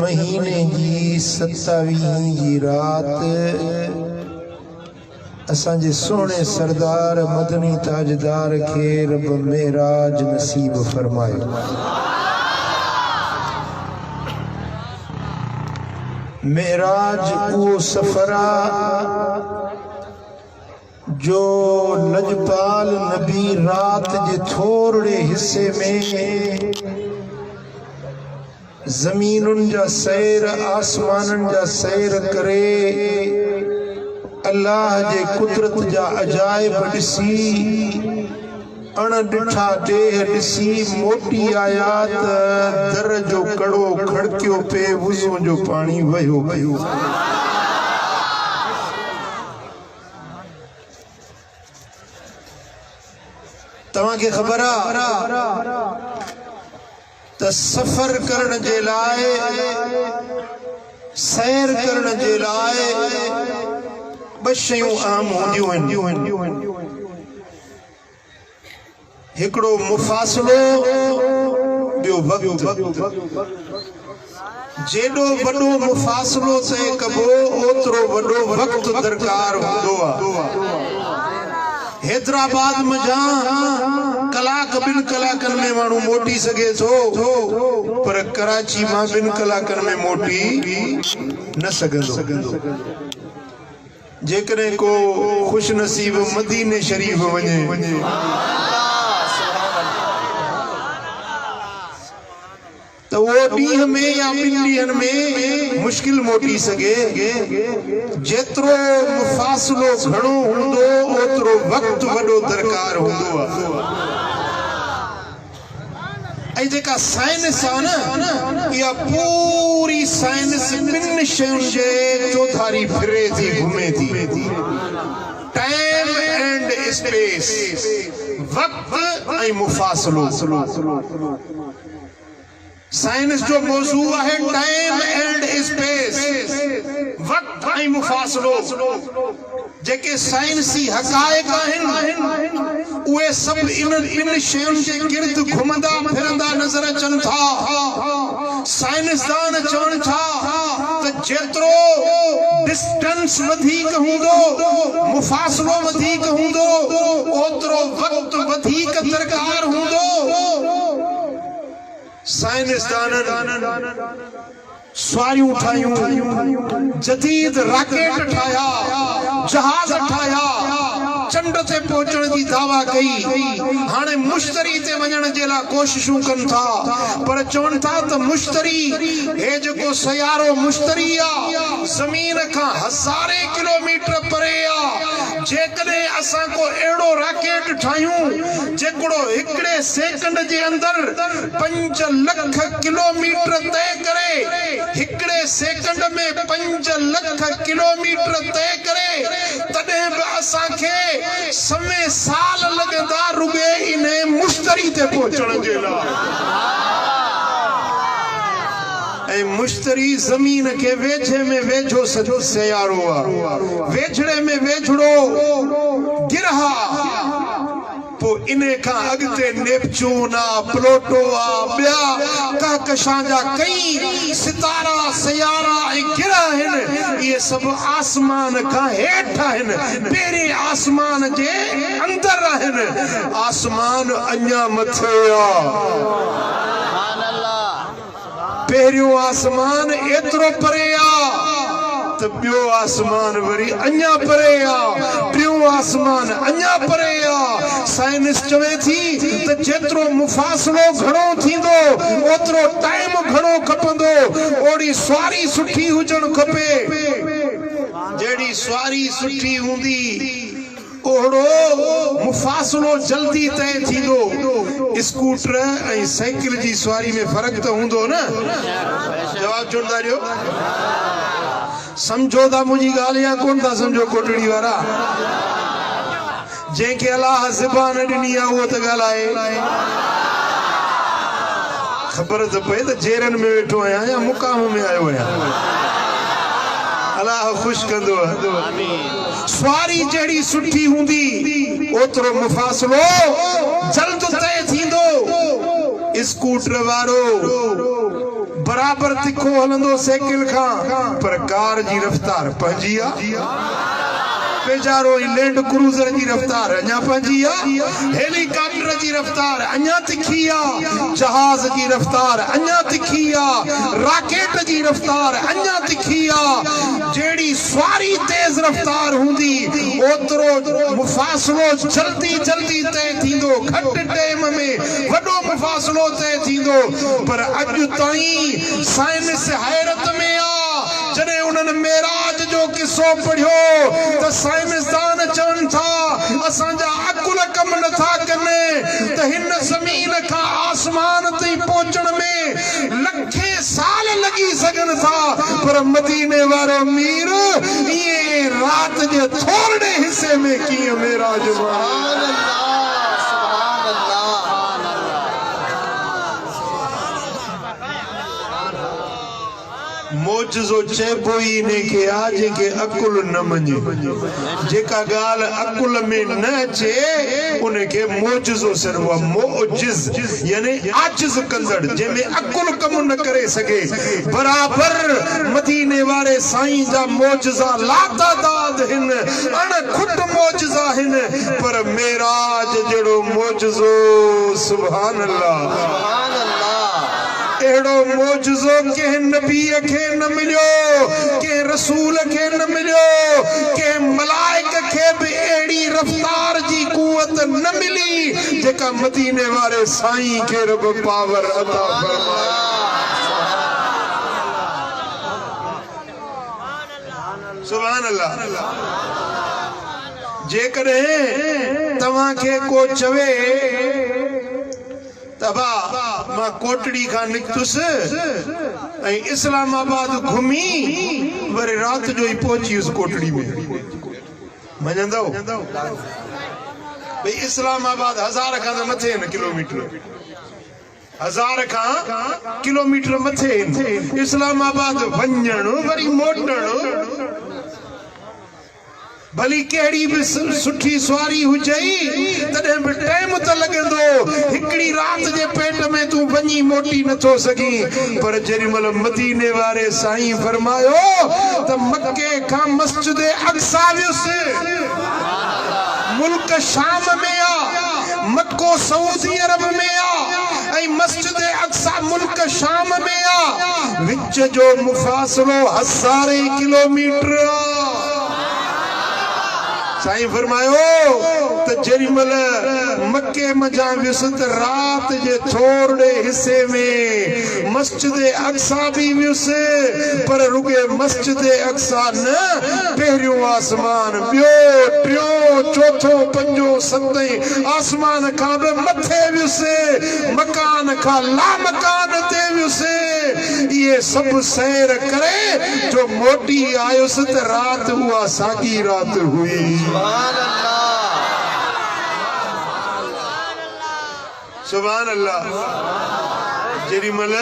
महीने जी 27 जी रात असांजे सोने सरदार मदनी ताजदार के रब मेराज नसीब फरमायो। मेराज वो सफरा जो लजपाल नबी रात जे थोड़े हिस्से में जमीनुन जा सैर आसमानन जा सैर करे अल्लाह जे कुदरत जा अजायब ॾिसी अण ॾिठा ॾेह ॾिसी मोटी आयात दर जो कड़ो खड़कियो पे वुज़ू जो पानी वयो वयो। तव्हांखे ख़बर त सफ़र करण जे लाइ सैर करण जे लाइ ॿ शयूं अहम हूंदियूं आहिनि। हिकिड़ो मुफ़ासिलो, ॿियो वक़्तु। जेॾो वॾो मुफ़ासिलो तय कबो ओतिरो वॾो वक़्तु दरकार हूंदो आहे। हैदराबाद में जा कलाक 2 कलाकनि में माण्हू मोटी सघे थो, पर कराची मां 2 कलाकनि में मोटी न सघंदो। जेकॾहिं को खुश नसीब मदीने शरीफ वञे तो वो ॾींहं में या 2 ॾींहंनि में मुश्किल मोटी सघे। जेतिरो मुफ़ासिलो घणो हूंदो ओतिरो वक़्तु वॾो दरकार हूंदो आहे। ऐं जेका साइंस आहे न, इहा पूरी साइंस 2 शयुनि जे चौधारी फिरे थी, घुमे थी। टाइम एंड स्पेस, वक़्तु ऐं मुफ़ासिलो। साइंस जो मौजू है टाइम एंड स्पेस, वक्त ऐं मुफ़ासिलो। जेके साइंसी हक़ाइक़ आहिनि उहे सभु इन 2 शयुनि जे गिर्द घुमंदा फिरंदा नज़र अचनि था। साइंसदान चवनि था त जेतिरो डिस्टेंस वधीक हूंदो, मुफ़ासिलो वधीक हूंदो, ओतिरो वक़्तु वधीक दरकार हूंदो। साइंसदाननि सवारियूं ठाहियूं, जदीद रॉकेट ठाहिया, जहाज ठाहिया, चंड ते पहुचण जी दावा कई। हाणे मुश्तरी ते वञण जे लाइ कोशिशूं कनि था, पर चवनि था त मुश्तरी हे जेको सयारो मुश्तरी आहे ज़मीन खां हज़ारे किलोमीटर परे आहे। जेकॾहिं असां को अहिड़ो रॉकेट ठाहियूं जेकड़ो 1 सेकंड जे अंदर 5 लख किलोमीटर तय करे, 1 सेकंड में 5 लख किलोमीटर तय करे, तॾहिं बि असांखे समय साल लॻंदा रुॻे इन मुश्तरी ते पहुचण जे लाइ। ऐं मुश्तरी ज़मीन के वेझे में वेझो सॼो सयारो आहे, वेझड़े में वेझड़ो गिरह। पो इने खां अॻिते नेपच्यून आहे, प्लूटो आहे, ॿिया कहकशां जा कई सितारा सयारा ऐं गिरह आहिनि। इहे सभु आसमान खां हेठि आहिनि, पहिरें आसमान जे अंदर आहिनि। आसमान अञा मथे आहे। पहिरियों आसमान एतिरो परे आहे त ॿियो आसमान वरी अञा परे आहे, टियों आसमान अञा परे आहे। साइंस चवे थी त जेतिरो मुफ़ासिलो घणो थींदो ओतिरो टाइम घणो खपंदो। ओड़ी सवारी सुठी हुजण खपे, जहिड़ी सवारी सुठी हूंदी ओड़ो मुफ़ासिलो जल्दी तय थींदो। स्कूटर ऐं साइकिल जी सवारी में फ़र्क़ु त हूंदो न? जवाब चवंदा रहियो। समझो था मुझी ॻाल्हि या कोन था समझो? कोटड़ी वारा जंहिंखे अलाह ज़बान ॾिनी आहे उहो त ॻाल्हाए। ख़बर त पए त जेरनि में वेठो आहियां या मुक़ाम में आयो आहियां। अलाह ख़ुशि कंदो। सवारी जहिड़ी सुठी हूंदी ओतिरो मुफ़ासिलो जल्द तय थींदो। स्कूटर वारो बराबर तिखो हलंदो साइकिल खां पर कार जी रफ्तार पंहिंजी आहे बेचारो लैंड क्रूजर जी रफ्तार अञा पंहिंजी आहे हेलीकॉप्टर जी रफ्तार अञा तिखी आहे जहाज जी रफ्तार अञा तिखी आहे रॉकेट जी रफ्तार अञा तिखी आहे जेड़ी सवारी तेज रफ्तार हूंदी ओतरो मुफासलो जल्दी जल्दी तय थींदो घट टाइम में वडो मुफासलो तय थींदो पर अॼु ताईं साइंस हैरत में आ जॾहिं उन्हनि मेराज जो किस्सो पढ़ियो त साइंसदान चवनि था असांजा अकुल कम नथा कनि त हिन ज़मीन खां आसमान ताईं पहुचण में लखे साल लॻी सघनि था पर मदीने वारो मीर इहे रात जे थोरे हिसे में कीअं मेराज मोजज़ो चइबो ई इने खे आ जेके अकुल न मञे जेका ॻाल्हि अकुल में न अचे उन खे मोजज़ो चइबो आहे मोजिज़ यानी आजिज़ कंदड़ जंहिंमें अकुल कम न करे सघे बराबर मदीने वारे साईं जा मोजज़ा लातादाद हिन अण खुद मोजज़ा हिन पर मेराज जहिड़ो मोजज़ो सुभान अल्लाह सुभान अल्लाह एड़ो मोजज़ो के नबी के न मिलियो के रसूल के न मिलियो के मलाइक के भी एड़ी रफ्तार जी कुवत न मिली जेका मदीने वारे साईं के रब पावर अता फरमाए सुभान अल्लाह जेकॾहिं तव्हां के को चवे तबा मां कोटड़ी खां निकतुसि ऐं इस्लामाबाद घुमी वरी रात जो ही पहुची कोटड़ी में मञंदो भई इस्लामाबाद 1000 खां मथे न किलोमीटर 1000 खां किलोमीटर मथे इस्लामाबाद वञण वरी मोटण भली केड़ी भी सुठी सवारी हुजई तॾहिं भी टाइम त लगंदो हिकड़ी रात जे पेट में तू वञी मोटी नथो सघी पर जेॾीमहिल मदीने वारे साईं फरमायो त मक्के खां मस्जिद अक्सा वियुसि मुल्क शाम में आ मक्को सऊदी अरब में आ ऐं मस्जिद अक्सा मुल्क शाम में आ विच जो मुफासलो 1000 किलोमीटर साईं फरमायो त जेॾीमहिल मक्के मजा वियुसि त रात जे थोरे हिसे में मस्जिद अक्सा भी वियुसि पर रुगे मस्जिद अक्सा न पहिरियों आसमान ॿियो टियों चौथो पंजो सतें आसमान खां बि मथे वियुसि मकान खां लामकान ते वियुसि इहे सभु सैर करे जो मोटी आयुसि त रात उहा साॻी रात हुई सुभान अल्लाह जेॾीमहिल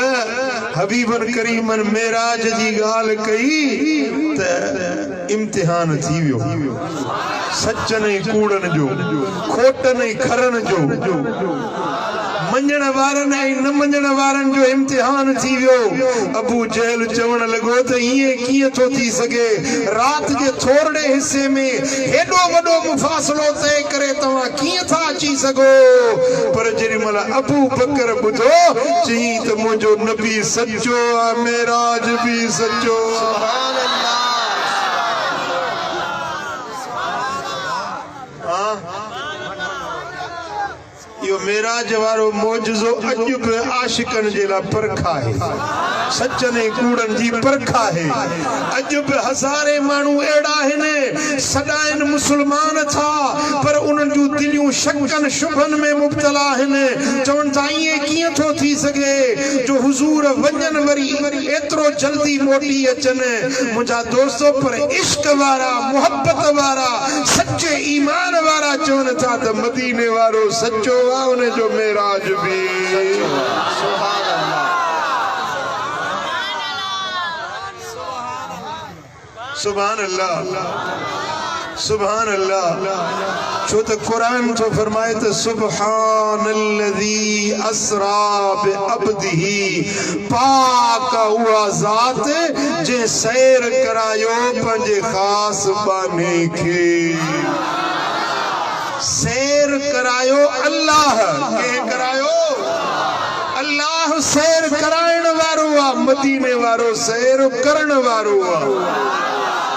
हबीबन करीमन मेराज जी ॻाल्हि कई त इम्तिहान थी वियो सचनि ऐं कूड़नि जो खोटनि ऐं खरनि जो मञण वारनि ऐं न मञण वारनि जो इम्तिहान थी वियो अबू जहल चवण लॻो त ईअं कीअं थो थी सघे रात जे थोरे हिसे में हेॾो वॾो मुफ़ासिलो तय करे तव्हां कीअं था अची सघो पर जेॾीमहिल अबू बकर ॿुधो चई त मुंहिंजो नबी सचो आहे मेराज बि सचो यो मेराज वारो मोजज़ो अॼु बि आशिकनि जे लाइ परख आहे सचनि ऐं कूड़नि जी परख आहे अॼु बि हज़ारे माण्हू अहिड़ा आहिनि सदा आहिनि मुस्लमान था पर उन्हनि जूं दिलियूं शकनि शुभनि में मुब्तला आहिनि चवनि था ईअं कीअं थो थी सघे जो हुज़ूर वञनि वरी एतिरो जल्दी मोटी अचनि मुंहिंजा दोस्तो पर इश्क वारा मुहबत वारा सचे ईमान वारा चवनि था त मदीने वारो सचो उन जो मेराज भी सुभान अल्लाह सुभान अल्लाह। छो तो कुरान तो फरमाए तो सुब्हानल्लज़ी अस्रा बिअब्दिही, पाक हुआ ज़ात जे सैर करायो पंहिंजे ख़ास बाने खे। सैर करायो अल्लाह के करायो, अल्लाह सैर कराइण वारो आ, मदीने वारो सैर करण वारो आ।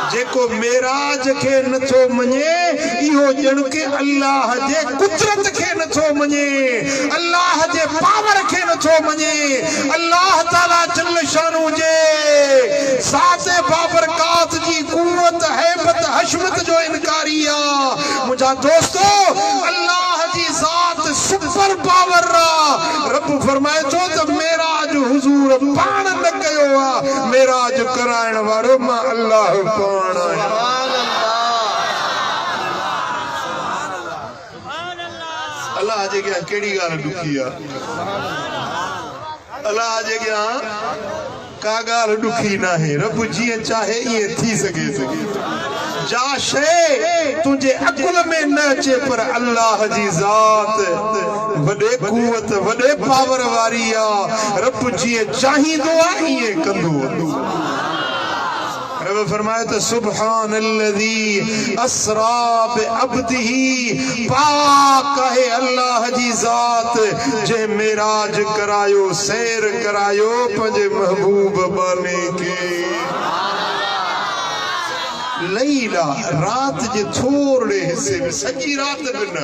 जेको मेराज के नथो मञे इहो ॼण के अल्लाह जे कुदरत के नथो मञे, अल्लाह जे पावर के नथो मञे, अल्लाह ताला जल शानू जे ज़ाते बाबरकात जी कुवत हैबत हशमत जो इनकारी आ। मुझा दोस्तो अल्लाह जी ज़ात सुपर पावर आ। रब फरमाए थो त मेराज हुजूर पाण न कयो आ, मेराज कराइण वारो मां अल्लाह पाण। अल्लाह जे क्या केड़ी गाल दुखी आ, अल्लाह जे क्या का गाल दुखी ना है। रब जी चाहे ये थी सके जा शे तुझे अकुल में न अचे, पर अल्लाह जी ज़ात वडे कुवत वडे पावर वारी आ। रब जी चाहींदो आ ये कंदो। रब फरमाए तो सुब्हानल्लज़ी अस्रा बिअब्दिही, पाक है अल्लाह जी ज़ात जे मेराज करायो सैर करायो पंहिंजे महबूब बाने के। लैला रात जे थोड़े हिस्से में, सजी रात भी न,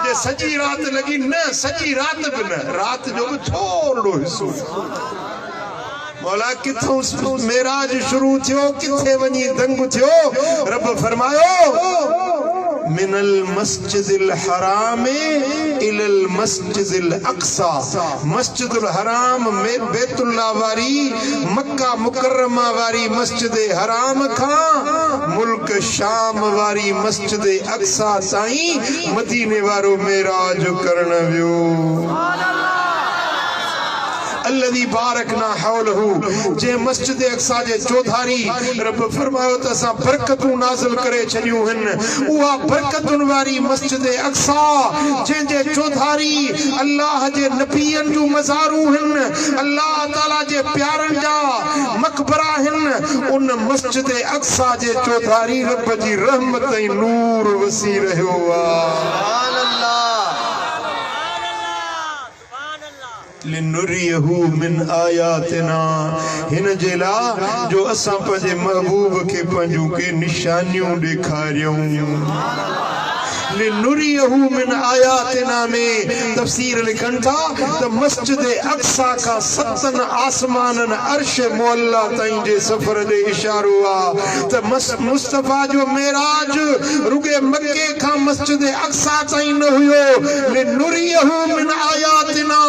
जे सजी रात लगी न, सजी रात भी न, रात जो भी थोड़ो हिस्सो। मौला किथों मेराज शुरू थियो, किथे वनी दंग थियो। रब फरमायो मिनल मस्जिदिल हराम इलल मस्जिदिल अक्सा, मस्जिदुल हराम में बैतुल्लाह वारी मक्का मुकर्रमा वारी मस्जिद हराम खां मुल्क शाम वारी मस्जिद अक्सा ताईं मदीने वारो मेराज करण वियो। अल्लज़ी बारकना हौलहू, जे मस्जिद अक्सा जे चौधारी रब फरमायो त असां बरकतूं नाज़िल करे छॾियूं आहिनि। उहा बरकतुनि वारी मस्जिद अक्सा जंहिंजे चौधारी अल्लाह जे नबियनि जूं मज़ारूं आहिनि, अल्लाह ताला जे प्यारनि जा मक़बरा आहिनि, उन मस्जिद अक्सा जे चौधारी रब जी रहमत ऐं नूर वसी रहियो आहे। लिनुरियहू मिन आयातिना, हिन जे लाइ जो असां पंहिंजे महबूब खे पंहिंजूं के निशानियूं ॾेखारियूं। लिनुरियहू मिन आयातिना में तफसीर लिखन था त मस्जिद अक्सा का 7 आसमानन अर्श मुअल्ला ताईं जे सफ़र दे इशारो आ त मुस्तफा जो मेराज रुगे मक्के का मस्जिद अक्सा ताईं न हुयो। लिनुरियहू मिन आयातिना,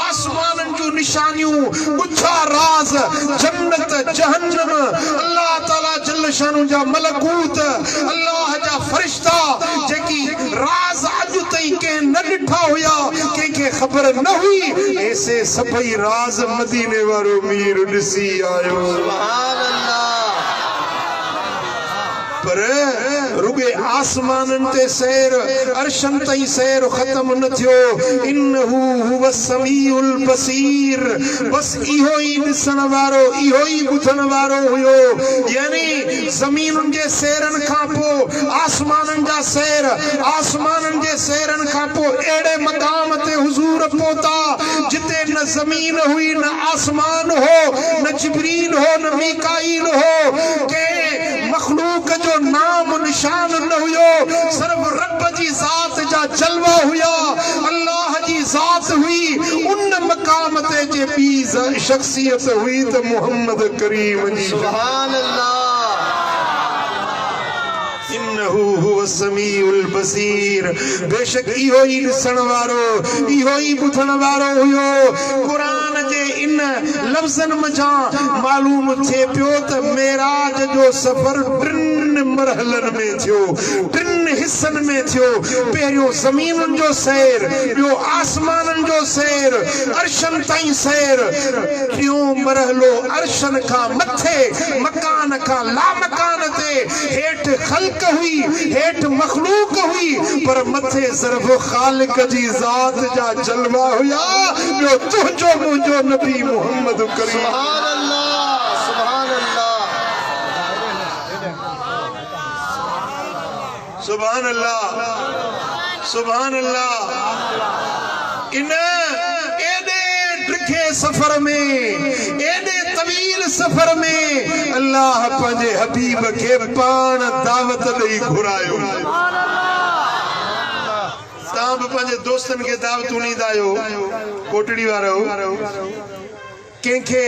आसमानन जो निशानियूं, गुच्छा राज, जन्नत जहन्नम, अल्लाह ताला जल शानु जा मलकूत, अल्लाह जा फरिश्ता जेकी राज अज ताईं के न ॾिठा हुया, के खबर न हुई, ऐसे सभई राज मदीने वारो मीर ॾिसी आयो। सुभान अल्लाह। पर रुगे आसमानन ते सैर, अर्शन ताईं सैर खत्म न थियो। इन्नहू हुव समीउल बसीर, बस इहो ही ॾिसण वारो, इहो ही ॿुधण वारो हुयो। यानी ज़मीनुनि जे सैरन खां पोइ आसमानन जा सैर, आसमानन जे सैरन खां पोइ अहिड़े मक़ाम ते हुजूर पहुता जिते न ज़मीन हुई, न आसमान हो, न जिब्रील हो, न मीकाईल हो, के मखलूक जो नाम निशान न हुयो, सिर्फ रब जी ज़ात जा जलवा हुया, अल्लाह जी ज़ात हुई। उन मकाम ते जे बी शख्सियत हुई त मोहम्मद करीम जी। सुभान अल्लाह। इन्नहू हुव समीउल बसीर, बेशक इहो ही ॾिसण वारो, इहो ही ॿुधण वारो हुयो। कुरान जे इन लफ्ज़न मजा मालूम थे पियो त मेराज जो सफर टिन मरहलन में थियो, टिन हिस्सन में थियो। पहिरियों ज़मीन जो सैर, ॿियो आसमाननि जो सैर, अर्शन ताईं सैर, टियों मरहलो अर्शन खां मथे मकान खां लामकान ते हेठ खल्क हुई, हेठ मखलूक हुई, पर मथे सिर्फ खालिक जी ज़ात जा जलवा हुया। ॿियो तुंहिंजो मुंहिंजो नबी मोहम्मद करीम। सुभान अल्लाह, सुभान अल्लाह, सुभान अल्लाह, सुभान अल्लाह। इन एडे ड्रिखे सफर में, एडे तवील सफर में अल्लाह पंहिंजे हबीब खे पाण दावत ॾेई घुरायो। तव्हां बि पंहिंजे दोस्तनि खे दावतूं ॾींदा आहियो, कोटड़ी वारो कंहिंखे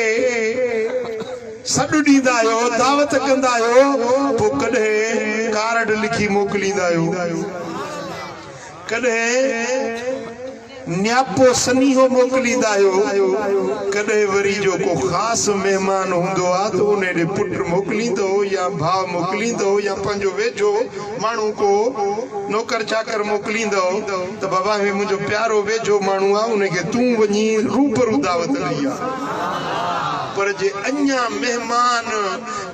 सॾु ॾींदा आहियो, दावत कंदा आहियो, पोइ कॾहिं कार्ड लिखी मोकिलींदा आहियो, कॾहिं न्यापो सनीहो मोकिलींदा आहियो, कॾहिं वरी जो को ख़ासि महिमान हूंदो आहे त उन ॾे पुटु मोकिलींदो या भाउ मोकिलींदो या पंहिंजो वेझो माण्हू को नौकर चाकर मोकिलींदो त बाबा हे मुंहिंजो प्यारो वेझो माण्हू आहे, उनखे तूं वञी रूबरू दावत ॾेई आ। पर जे अञा महिमान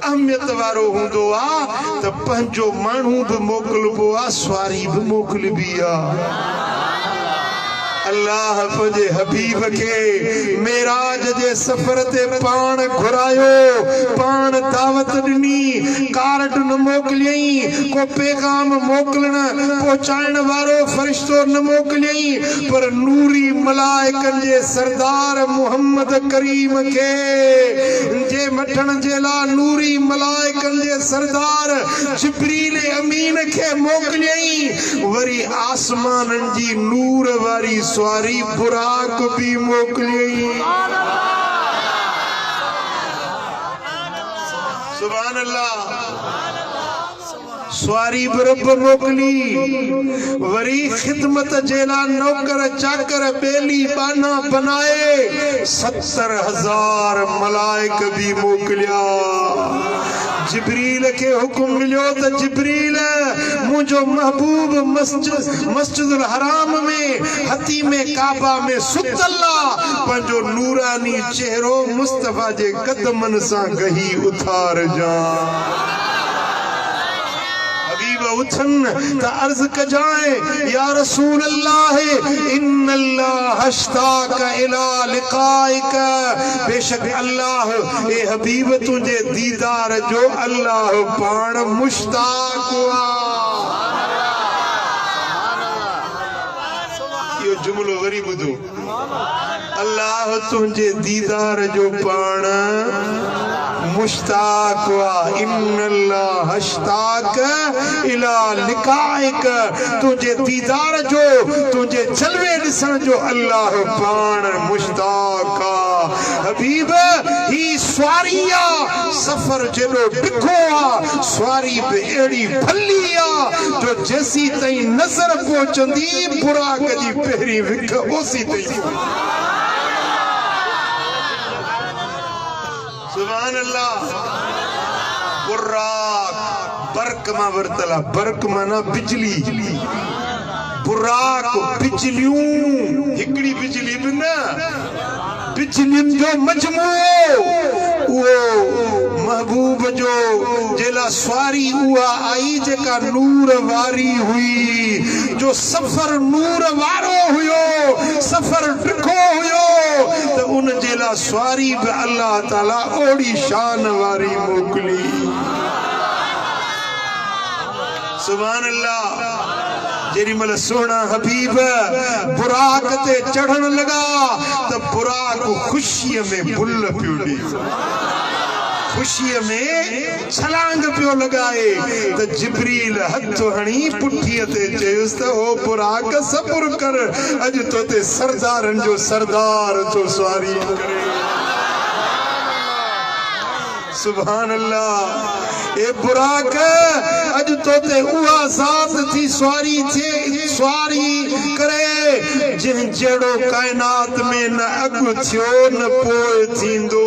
अहमियत वारो हूंदो आहे त पंहिंजो माण्हू बि मोकिलिबो आहे, सुवारी बि मोकिलिबी आहे। अल्लाह पंहिंजे हबीब खे मेराज जे सफ़र ते पाण घुरायो, पाण दावत ॾिनी, कार्ड न मोकिलियईं, को पैगाम मोकिलण पहुचाइण वारो फ़रिश्तो न मोकिलियईं, पर नूरी मलाइकनि जे सरदार मोहम्मद करीम खे जे वठण जे लाइ नूरी मलाइकनि जे सरदार जिब्रील अमीन खे मोकिलियईं। वरी आसमाननि जी नूर वारी सवारी बुराक भी मोकिली। सुभान अल्लाह। सवारी बरब मोकिली। वरी खिदमत जेला नौकर चाकर बेली बाना बनाए 70,000 मलाइक भी मोकिलिया। जिब्रील के हुक्म मिलियो त जिब्रील मुझो महबूब मस्जिदुल हराम में हती में काबा में सुतल्ला पंजो नूरानी चेहरो मुस्तफा जे कदमन सा गही उतार जा। उठन त अर्ज कजाए या रसूल अल्लाह इन्नल्लाह हश्ताक इला लिकाइक, बेशक अल्लाह ए हबीब तुझे दीदार जो अल्लाह पाण मुश्ताक हुआ। यो जुमलो वरी बुधो, अल्लाह तुझे दीदार जो पाण मुश्ताक हुआ। इन्नल्लाह हश्ताक इला लिकाइक, तुझे दीदार जो तुझे जलवे ॾिसण जो अल्लाह पाण मुश्ताक आ। हबीब ही सवारी आ, सफ़र जेॾो ॾिघो आ, सवारी बि अहिड़ी भली आ जो जेसी ताईं नज़र पहुचंदी बुराक जी पहिरीं विख ओसी ताईं। सुभान अल्लाह। बुराक बर्क मां वरतला, बर्क माना बिजली, बुराक बिजलियूं, हिकड़ी बिजली भी न, बिजलियुनि जो मजमूओ। उहो महबूब जो जेला सवारी उहा आई जेका नूर वारी हुई, जो सफ़र नूर वारो हुयो, सफ़र ॾिघो हुयो, त उन जेला सवारी बि अल्लाह ताला ओड़ी शान वारी मोकिली। सुभान अल्लाह। जेरी मल सोना हबीब बुराक ते चढ़न लगा त बुराक खुशी में बुल पियो ॾे, खुशी में छलांग पियो लगाए त जिब्रील हथ हणी पुठीअ ते चयुसि त ओ बुराक सब्र कर, अॼु तो ते सरदारनि जो सरदार तो सवारी करे। सुभान अल्लाह। ए बुराक अज तो ते उहा ज़ात थी सवारी थे, सवारी करे जिन जड़ो कायनात में न अगु थियो न पोइ थींदो।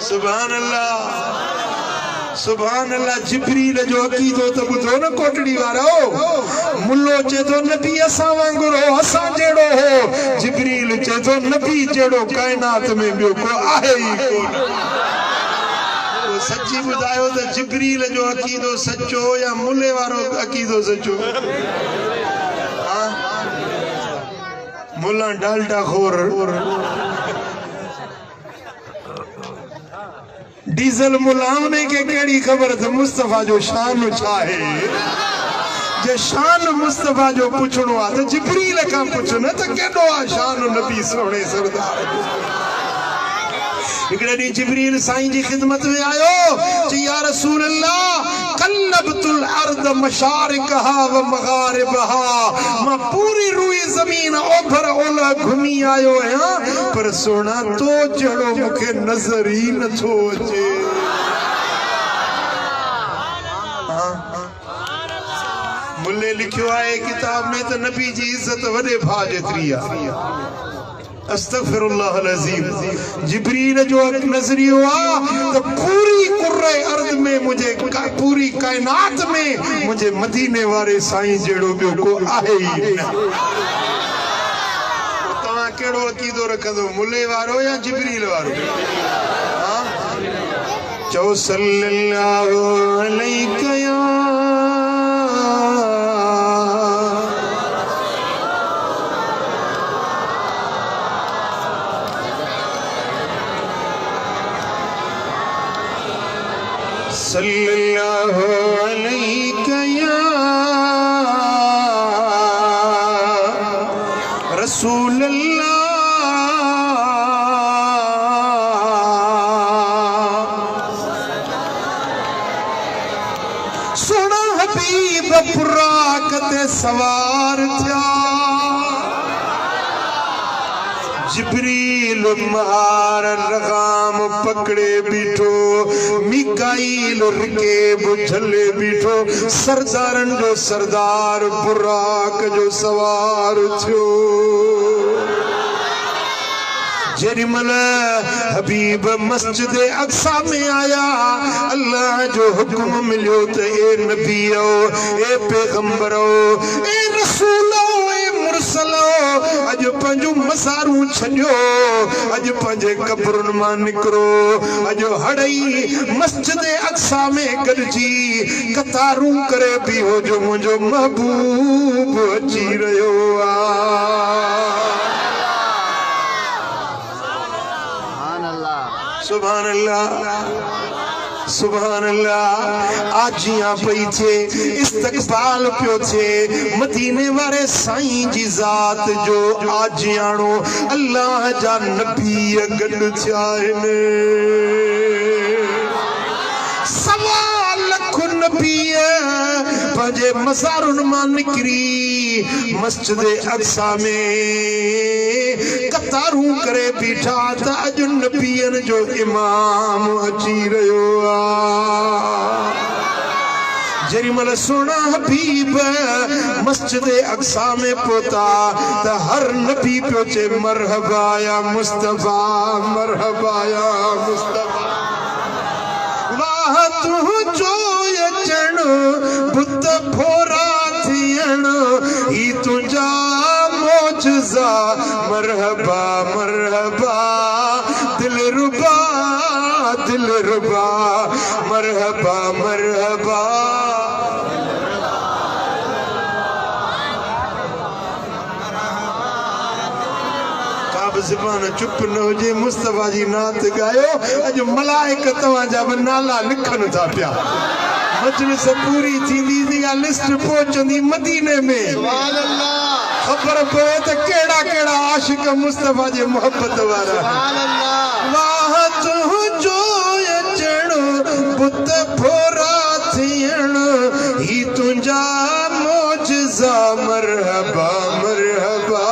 सुभान अल्लाह सुभान अल्लाह। जिब्रील जो अकीदो तो बुधो न कोटड़ी वारो। मुल्लो चे तो नबी असा वांगुरो असा जेड़ो हो। जिब्रील चे तो नबी जेड़ो कायनात में बियो को आहे ही कोन। तो सच्ची बुधायो तो जिब्रील जो अकीदो सच्चो या मुल्ले वारो अकीदो सच्चो? हां मुल्ला डालडा खोर डीजल मुलामने के केड़ी खबर थ मुस्तफा जो शान चाहे। जे शान मुस्तफा जो पुछणो आ त जिब्रील का पुछो न त केडो आ शान नबी सोने सरदार। हिकड़े डी जिब्रील साईं जी खिदमत में आयो जी या रसूल अल्लाह कल्लबतुल अर्द मशारिकहा व मगारिबहा। मां पूरी रुई जमीन ओभर ओला घुमी आयो है पर सोना तो जड़ो मुखे नजर ही न थो अचे। मुल्ले लिखियो आहे किताब में तो नबी जी इज्जत वडे भा जेतरी आ। अस्तगफिरुल्लाह अज़ीम। जिब्रील जो नजरियो आ तो पूरी कुर्रे अर्द में मुझे पूरी कायनात में मुझे मदीने वाले साईं जेड़ो बियो को आहे ही न। तवा केड़ो अकीदो रखंदो मुल्ले वारो या जिब्रील वारो? हां चो सल्लल्लाहु अलैहि या सल्लल्लाहु अलैहि या रसूल अल्लाह। सोना हबीब फुराक ते सवार थिया। जिब्रील महार लगाम पकड़े बीठो। मिकाईल रुके बुझले बीठो। सरदारन जो सरदार बुराक जो सवार थियो। जेरिमल हबीब मस्जिद अक्सा में आया अल्लाह जो हुक्म मिलियो त ए नबीओ ए पैगंबरो ए रसूलो ए मुरसलो अज पंजो मसारू छड़ियो। अज पंजे कब्रुन मां निकरो। अज हड़ई मस्जिद अक्सा में गडजी कतारू करे भी हो जो मुझो महबूब अची रयो आ। सुभान अल्लाह सुभान अल्लाह। आजियां पई थे इस्तकबाल पियो थे मदीने वाले साईं जी जात जो आजियाणो अल्लाह जा नबी गड थिया आहिनि। सवा लख नबी पंहिंजे मज़ारुनि मां निकिरी मस्जिद अक्सा में कतारूं करे बीठा त अॼु नबीअनि जो इमाम अची रहियो आ। जेरिमल सोना हबीब मस्जिद अक्सा में पहुता त हर नबी पियो चे मरहबा या मुस्तफा मरहबा या मुस्तफा। वाह तू जो अचण बुत फोरा थियण ही तुंहिंजा मौजज़ा मरहबा मरहबा दिलरुबा दिलरुबा मरहबा मरहबा। ज़बान चुप न हुजे मुस्तफा जी नात गायो। अज मलाइक तव्हांजा बि नाला लिखनि था पिया। मजलिस पूरी थींदी थी या लिस्ट पहुचंदी मदीने में। सुभान अल्लाह। खबर पए त केड़ा केड़ा आशिक मुस्तफा जे मोहब्बत वारा। सुभान अल्लाह। वाह तुंहिंजो अचण बुत फोरा थियण ही तुंहिंजा मौजज़ा मरहबा मरहबा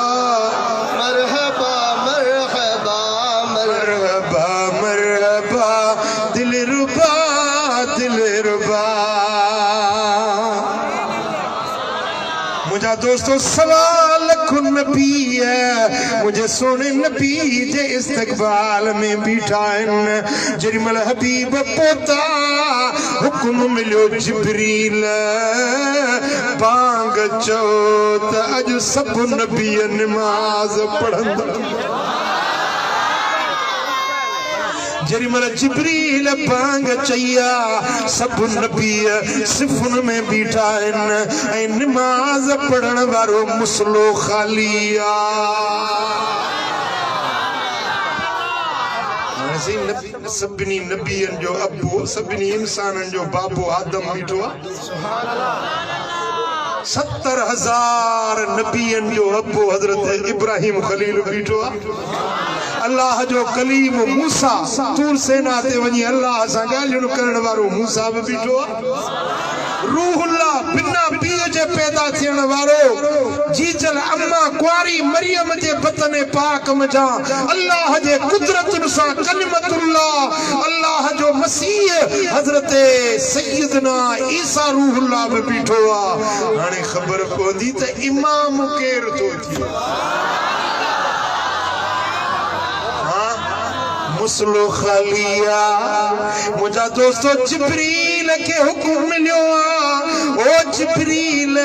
दोस्तों सवाल खुद नबी है मुझे सोने नबी जे इस्तकबाल में बिठाइन जरिमल हबीब पोता हुक्म मिलियो जिब्रील बांग चो त अज सब नबी नमाज पढ़ंदा जरिमल जिब्रील बांग चैया सब नबी सिफुन में बीठा ऐं नमाज पढ़ण वारो मुसलो खालिया सभिनी नबियन जो अबू सभिनी इंसानन जो बाबू आदम बीठो आहे 70,000 नबियन जो अबू हजरत इब्राहिम खलील बीठो आहे अल्लाह जो कलीम मूसा तूर सेना ते वञी अल्लाह सां ॻाल्हियूं करण वारो मूसा बि बीठो आहे रूहुल्लाह बिना पीउ जे पैदा थियण वारो जीजल अम्मा कुआरी मरियम जे बतन पाक मजा अल्लाह जे कुदरतुन सां कलिमतुल्लाह अल्लाह जो मसीह हजरत सैयदना ईसा रूहुल्लाह बि बीठो आहे हाणे ख़बर पवंदी त इमाम केर थो थिए मुसलो खालिया मुझा दोस्तों जिब्रील के हुक्म मिलियो ओ जिब्रील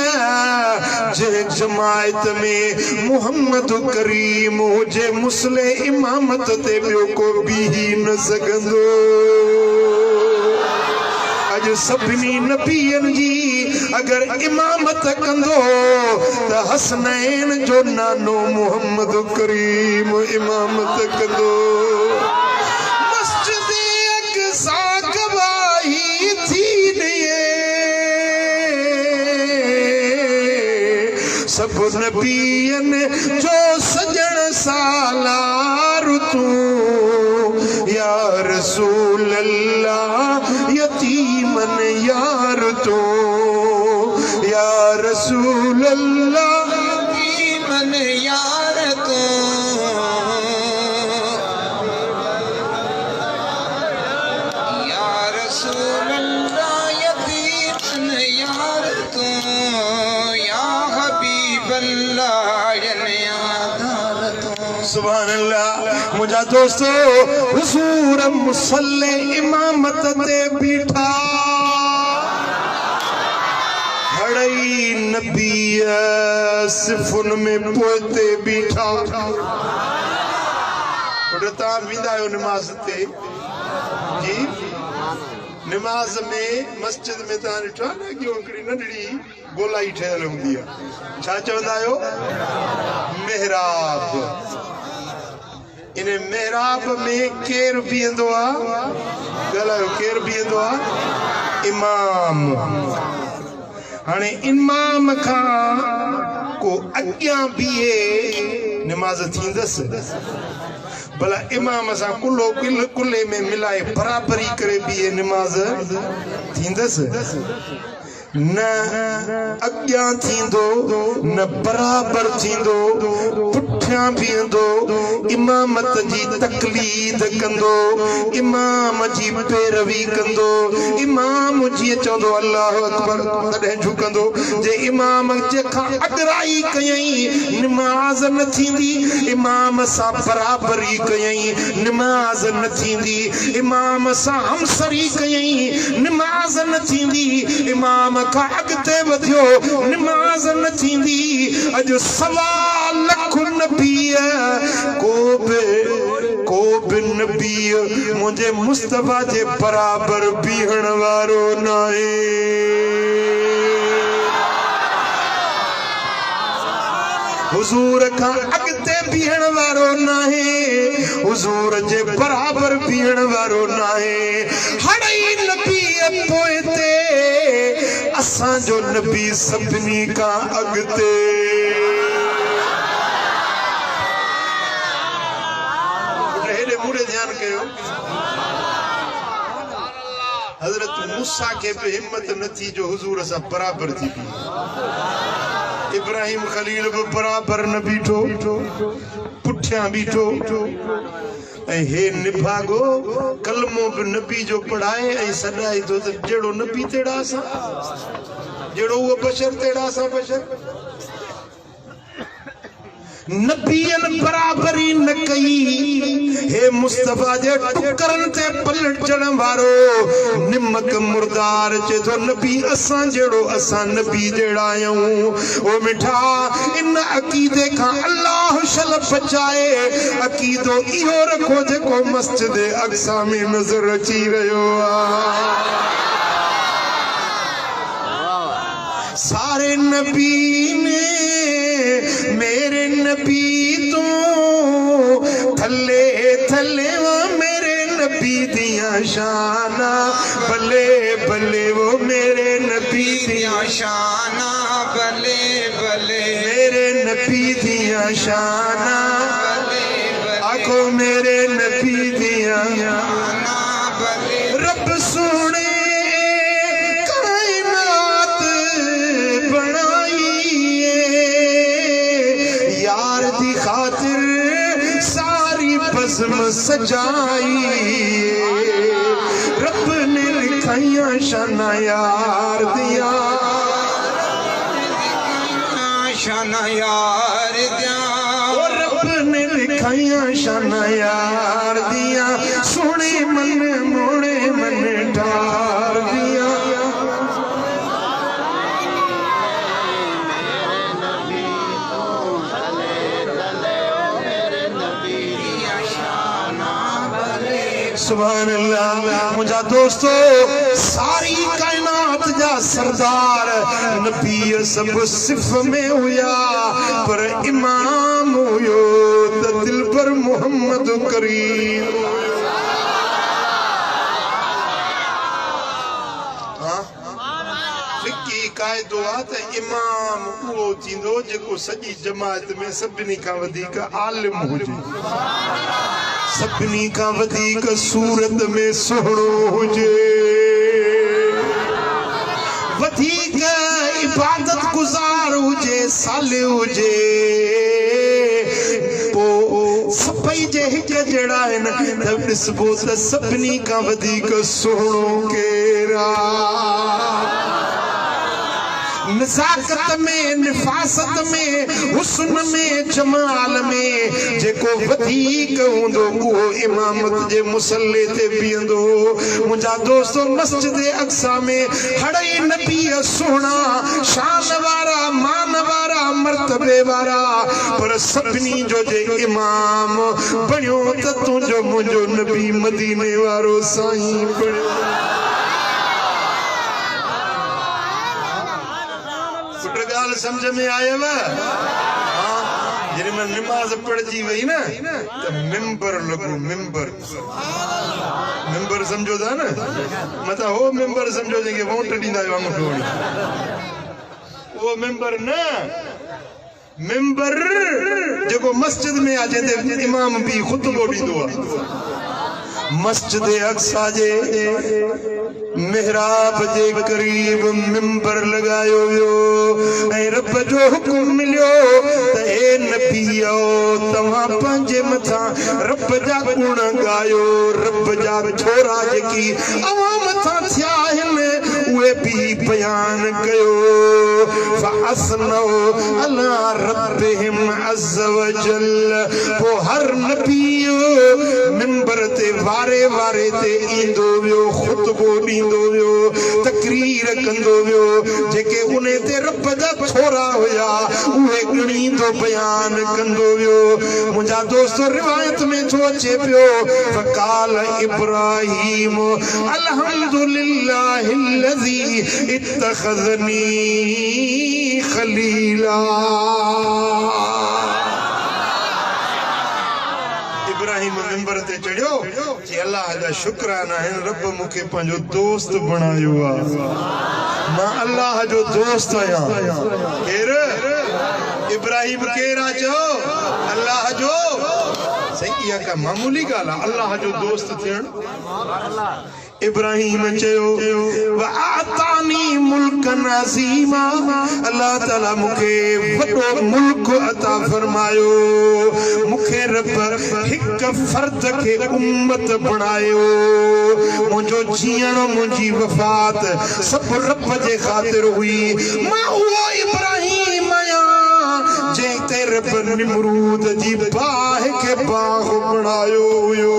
जे जमायत में मुहम्मद करीम जे मुसले इमामत ते बियो को भी न सघंदो अज सभिनी नबियन जी अगर इमामत कंदो त हसनैन जो नानो मुहम्मद करीम इमामत कंदो सब नबियन जो सजन सालार तू या रसूल अल्लाह यतीमन यार तू या रसूल अल्लाह यतीमन यार तू या रसूल अल्लाह यतीमन यार तू सुभान अल्लाह मुझा दोस्तों हुजूर मुसल्ले इमामत ते बीठा हड़ई नबी सिफुन में पोते बीठा उड़ता विदा आयो नमाज ते जी नमाज में मस्जिद में ता ॾिठो न कि हिकिड़ी नंढड़ी गोलाई ठहियल हूंदी आहे छा चवंदा आहियो मेहराब इन मेहराब में केर बीहंदो आहे ॻाल्हायो केर बीहंदो आहे इमाम हाणे इमाम खां को अॻियां बीहे नमाज थींदसि भला इमाम सां कुल्ले में मिलाए बराबरी करे बीहे नमाज थींदसि न अॻियां थींदो न बराबर थींदो पुठियां बीहंदो इमामत जी तकलीद कंदो इमाम जी पैरवी कंदो इमाम जीअं चवंदो अल्लाहु अकबर तॾहिं झुकंदो जे इमाम जेखां अॻराई कयईं नमाज़ न थींदी इमाम सां बराबरी कयईं नमाज़ न थींदी इमाम सां हमसरी कयईं नमाज़ न थींदी इमाम खां अॻिते वधियो नमाज़ न थींदी अॼु 1.25 लख नबी को बि नबी मुंहिंजे मुस्तफा जे बराबर बीहण वारो नाहे हुजूर खां अॻिते बीहण वारो नाहे हुजूर जे बराबर बीहण वारो नाहे हड़ई नबी पोइते असांजो नबी सभिनी खां अॻिते हेॾे मूड़े ध्यानु कयो हज़रत मूसा खे बि हिम्मत न थी जो हुजूर सां बराबर थी बीहे इब्राहिम खलील बि बराबर न बीठो पुठियां बीठो ऐं हे निभागो कलमो बि नबी जो पढ़ाए ऐं सॾाए थो त जहिड़ो नबी तहिड़ा असां जहिड़ो उहो बशर तहिड़ा असां बशर नबियन बराबरी न कई हे मुस्तफा जे टुकरन ते पलट चढ़ण वारो निमक मुर्दार चे तो नबी असां जेड़ो असां नबी जेड़ा आयूं ओ मिठा इन अकीदे का अल्लाह शल बचाए अकीदो इहो रखो जेको मस्जिद अक्सा में नजर अची रहियो आ सारे नबी ने मेरे नबी तो थले थले वो मेरे नबी दिया शाना बले बले वो मेरे नबी दिया शाना बले बले मेरे नबी दिया शाना आखो मेरे नबी दिया शाना बले रब सोने खातिर सारी बज़्म सजाई रब ने लिखाइया शाना यार दिया शाना यार दिया रब ने लिखाइया शाना यार दिया सोने मन मोड़े मन ठार दिया सुभान अल्लाह मुझा दोस्तों सारी कायनात जा सरदार नबी सब सिफ में हुया पर इमाम हुयो त दिल पर मोहम्मद करीम फिकी कायदो आ त इमाम उहो थींदो जेको सॼी जमात में सभिनी खां वधीक आलिम हुजे सभिनी का वधीक सूरत में सुहणो हुजे वधीक इबादत गुज़ार हुजे साले हुजे पो सभई जे हिक जहिड़ा आहिनि त ॾिसबो त सभिनी का वधीक सुहणो केरा नज़ाकत में निफासत में हुस्न में जमाल में जेको वधीक हूंदो उहो इमामत जे मुसल्ले ते बीहंदो मुंहिंजा दोस्तो मस्जिद अक्सा में हड़ई नबी सुहिणा शान वारा मान वारा मर्तबे वारा पर सभिनी जो जे इमाम बणियो त तुंहिंजो मुंहिंजो नबी मदीने वारो साईं बणियो समझ में आयव हाँ जॾहिं मां निमाज़ पढ़जी वई न त मिंबर लॻो मिंबर मिंबर समझो था न मथां हो मिंबर समझो जंहिंखे वोट ॾींदा आहियो मूंखे उहो मिंबर न मिंबर जेको मस्जिद में आहे जंहिं ते इमाम बि ख़ुतबो ॾींदो आहे मस्जिद अक्सा जे मेहराब जे करीब मिंबर लगायो वियो ऐं रब जो हुकुम मिलियो त हे नबीओ तव्हां पंहिंजे मथां रब जा गुण ॻायो रब जा छोरा जेकी अवां मथां थिया आहिनि उहे बि बयान कयो फअस्नौ अला रब्बिहिम अज़्ज़ वजल पोइ हर नबी मिंबर ते वारे वारे ते ईंदो वियो ख़ुतबो ॾींदो वियो तकरीर कंदो वियो जेके उन ते रब जा छोरा हुया उहे ॻणींदो बयान कंदो वियो मुंहिंजा दोस्तो रिवायत में छो अचे पियो फ़क़ाल इब्राहीम अल्हम्दुलिल्लाहि लज़ी इत्तख़ज़नी ख़लीला इब्राहिम मिंबर ते चढ़ियो कि अल्लाह जा शुक्राना आहिनि रब मूंखे पंहिंजो दोस्त बणायो आहे मां अल्लाह जो दोस्त आहियां केर इब्राहिम केर आहे चओ अल्लाह जो सही इहा का मामूली ॻाल्हि आहे अल्लाह जो दोस्त थियणु इब्राहिम चयो वआतानी मुल्कन अज़ीमा अल्लाह ताला मूंखे वॾो मुल्क अता फरमायो मूंखे रब हिक फर्द खे उम्मत बणायो मुंहिंजो जीअण मुंहिंजी वफ़ात सभु रब जे ख़ातिर हुई मां उहो इब्राहिम आहियां जंहिं ते रब निमरूद जी बाह खे बाग बणायो हुयो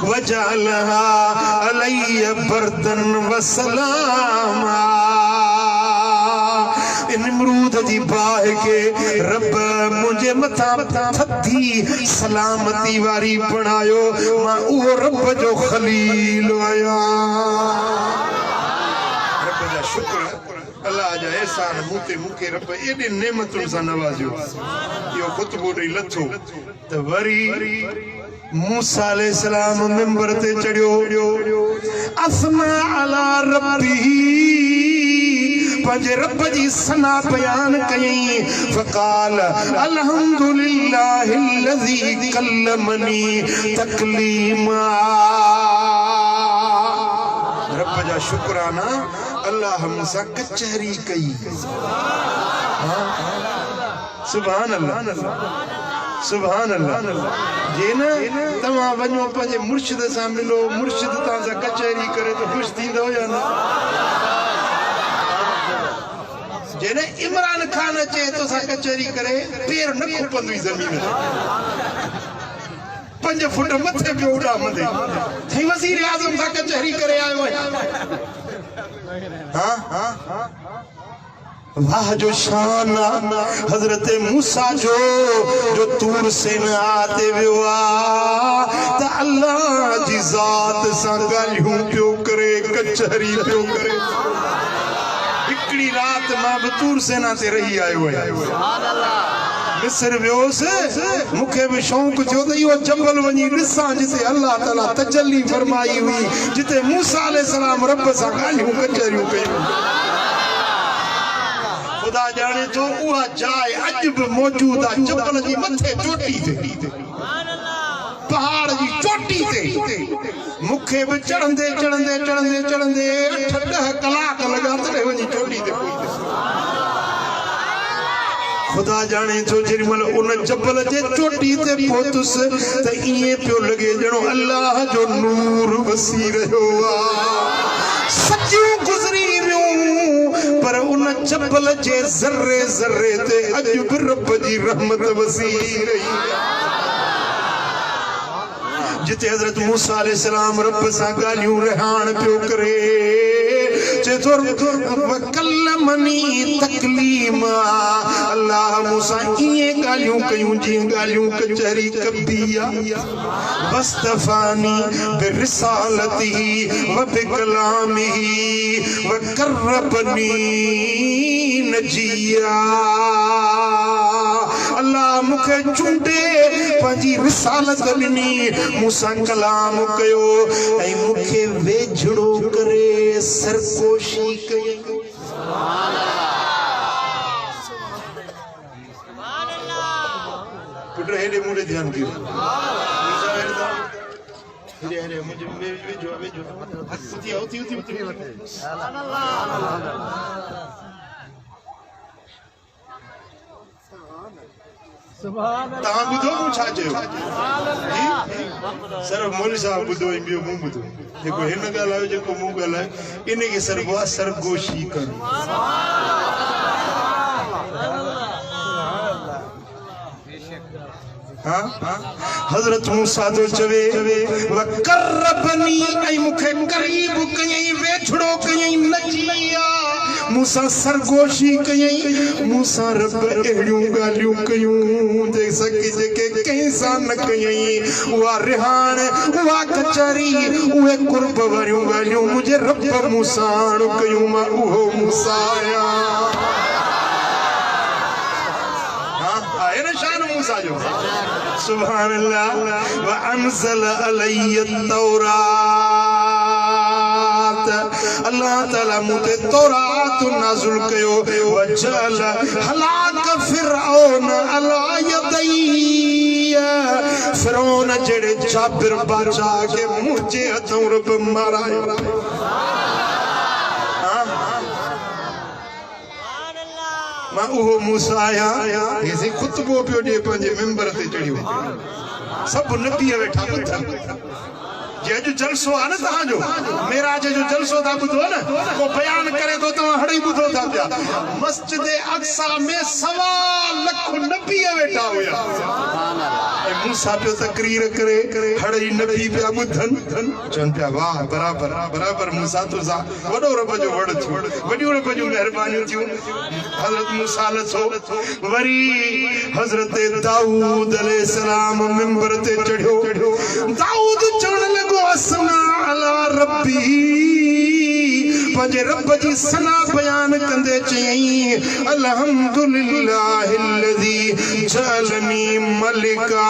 वजालहा अलैय बरदन वसलामा निमरूद जी बाह के रब मुझे मथा थधी सलामती वारी बनायो मां उहो रब जो खलील आया रब जा शुक्र अल्लाह जा एहसान मूते मुके रब एडे नेमतुन सा नवाजो यो खुतबो ॾेई लथो त वरी मूसा अलैहिस्सलाम मिंबर ते चढ़ियो असना अला रब्बी पंहिंजे रब जी सना बयान कयई फकाल अल्हम्दुलिल्लाहिल्लज़ी कल्लमनी तकलीमा रब जा शुक्राना अल्लाह मूसा कचहरी कई सुभान अल्लाह सुभान अल्लाह जे न तव्हां वञो पंहिंजे मुर्शिद सां मिलो मुर्शिद तव्हां सां कचहरी करे तो ख़ुशि थींदो या न जे न इमरान खान अचे तो सा कचहरी करे पेर न खुपंदी ज़मीन 5 फुट मथे पे उड़ा मंदे थई वज़ीर आज़म सा कचहरी करे आयो हां हां वाह जो शान हजरत मूसा जो तूर सेना ते विया त अल्लाह जी ज़ात सां ॻाल्हियूं पियो करे कचहरी पियो करे हिकड़ी रात मां बि तूर सेना ते रही आयो आहियां मिस्र वियोस मूंखे भी शौक़ थियो त इहो जबल वञी ॾिसां जिते अल्लाह ताला तजल्ली फरमाई हुई जिते मूसा अलैहिस्सलाम रब सां ॻाल्हियूं कचहरियूं कयूं खुदा जाने तो उहा जाए अज भी मौजूद आहे जबल जी मथे चोटी ते पहाड़ जी चोटी ते मूंखे भी चढ़ंदे चढ़ंदे चढ़ंदे चढ़ंदे 8-10 कलाक लॻा तॾहिं वञी चोटी ते पहुतसि खुदा जाने तो जेॾी महिल उन जबल जे चोटी ते पहुतसि त ईअं पियो लॻे ॼणो अल्लाह जो नूर वसी रहियो आहे सचियूं गुज़री वियूं पर उन जबल जे ज़र्रे ज़र्रे ते अॼु बि रब जी रहमत वसी रही जिते हज़रत मूसा अलैहिस्सलाम रब सां ॻाल्हियूं रिहान पियो करे चए थो वकल्लमनी तकलीमा अल्लाह मूसा इएं ॻाल्हियूं कयूं जीअं ॻाल्हियूं कचहरी कबी आहे वस्तफ़ानी बिरिसालतिही व बिकलामिही व करबनी नजिया अल्लाह मूंखे चूंडे पंहिंजी रिसालत ॾिनी मूंसां कलाम कयो ऐं मूंखे वेझड़ो करे सरकोशी कई पुट हेॾे मूंॾे ध्यानु कयो तव्हां ॿुधो मूं छा चयो सिर्फ़ु मौलवी साहब ॿुधो ऐं ॿियो मूं ॿुधो जेको हिन ॻाल्हायो जेको मूं ॻाल्हायो इन खे सरबो आहे सरगोशी करणु हज़रत मूसा जो चवे वकरबनी ऐं मूंखे करीब कयई वेझड़ो कयई नचिया मूसा सरगोशी कयई मूसा रब अहिड़ियूं ॻाल्हियूं कयूं जेके कंहिं सां न कयई उहा रिहान उहा कचहरी उहे कुर्ब वारियूं ॻाल्हियूं मुंहिंजे रब मूसा कयूं मां उहो मूसा आहियां आहे न शान मूसा जो सुभान अल्लाह व अनज़ल अलैहि तौरात अल्लाह ताला मुझे तौरात नाज़िल कयो वजल हलाक फिरऔन अला यदई फिरौन जड़े जाबिर बादशाह के मुझे हथों रब मारायो मां उहो मूसा आहियां हे खुतबो पियो ॾे पंहिंजे मेंबर ते चढ़ियो सब नबी वेठा ॿुधनि जे जो जलसो आ न तहां जो मेराज जो जलसो था बुधो न को बयान करे तो तहां हड़ी बुधो था पिया मस्जिद अक्सा में 1.25 लाख नबी वेठा हुया ए मूसा पे तकरीर करे हड़ी नबी पे बुधन चन पे वाह बराबर बराबर मूसा तो सा वडो रब जो वड थी वडी रब जो मेहरबानी थी हजरत मूसा लथो वरी हजरत दाऊद अलैहिस्सलाम मिंबर ते चढ़ियो दाऊद चढ़न लगो असना अला रब्बी पंजे रब जी सना बयान कंदे चई अल्हम्दुलिल्लाहिल्लज़ी जअलनी मलिका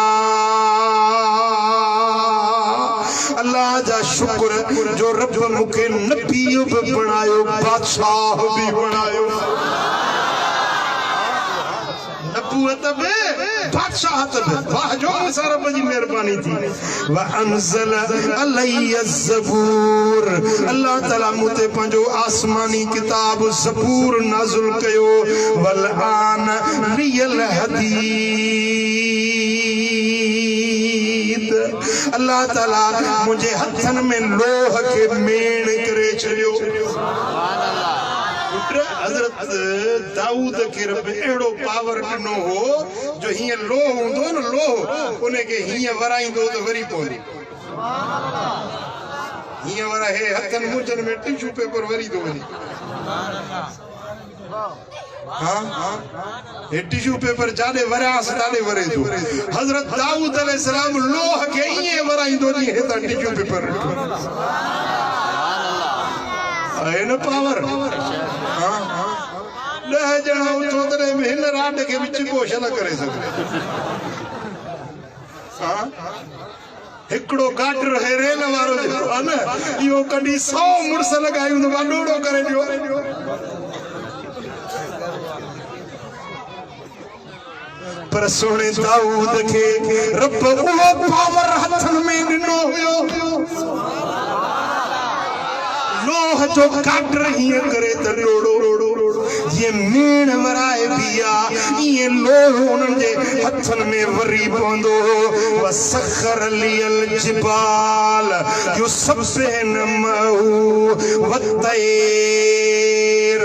अल्लाह जा शुक्र जो रब मुखे नबी भी बनायो बादशाह भी बनायो नबूवत बे बादशाहत बे वाह जो मूसा रब जी मेहरबानी थी व अंज़ल अलैय ज़बूर अल्लाह ताला मुते पंजो आसमानी किताब ज़बूर नाज़िल कयो वल आन लियल हदीद अल्लाह ताला मुझे हथन में लोह के मेण करे छड़ियो हजरत दाऊद के रब एड़ो पावर ॾिनो हो जो हीअं लोह हूंदो न लोह उनखे हीअं वराईंदो त वरी पवंदी हीअं वरा हे हथनि मुंझनि में टिशू पेपर वरी थो वञे हाँ हे टिशू पेपर जाॾे वरियास ताॾे वरे थो हजरत दाऊद अलैहिस्सलाम लोह खे ईअं वराईंदो जी हितां टिशू पेपर आहे न पावर हाँ ॾह ॼणा उथो तॾहिं बि हिन राड खे विच कोश न करे सघे हाँ हिकिड़ो गाडर हे रेल वारो जेको आहे न इहो कॾहिं 100 मुड़स लॻायूं त मां ॾोड़ो करे ॾियो पर सोने दाऊद खे रब उहो पावर हथनि में ॾिनो हुयो लोह जो गाडर हीअं करे त ॾोड़ो ये मेण वराए बिया ये लोह उन्हनि जे हथनि में वरी पवंदो वसखर लियल जिबाल युसब्बिहन महू वतैर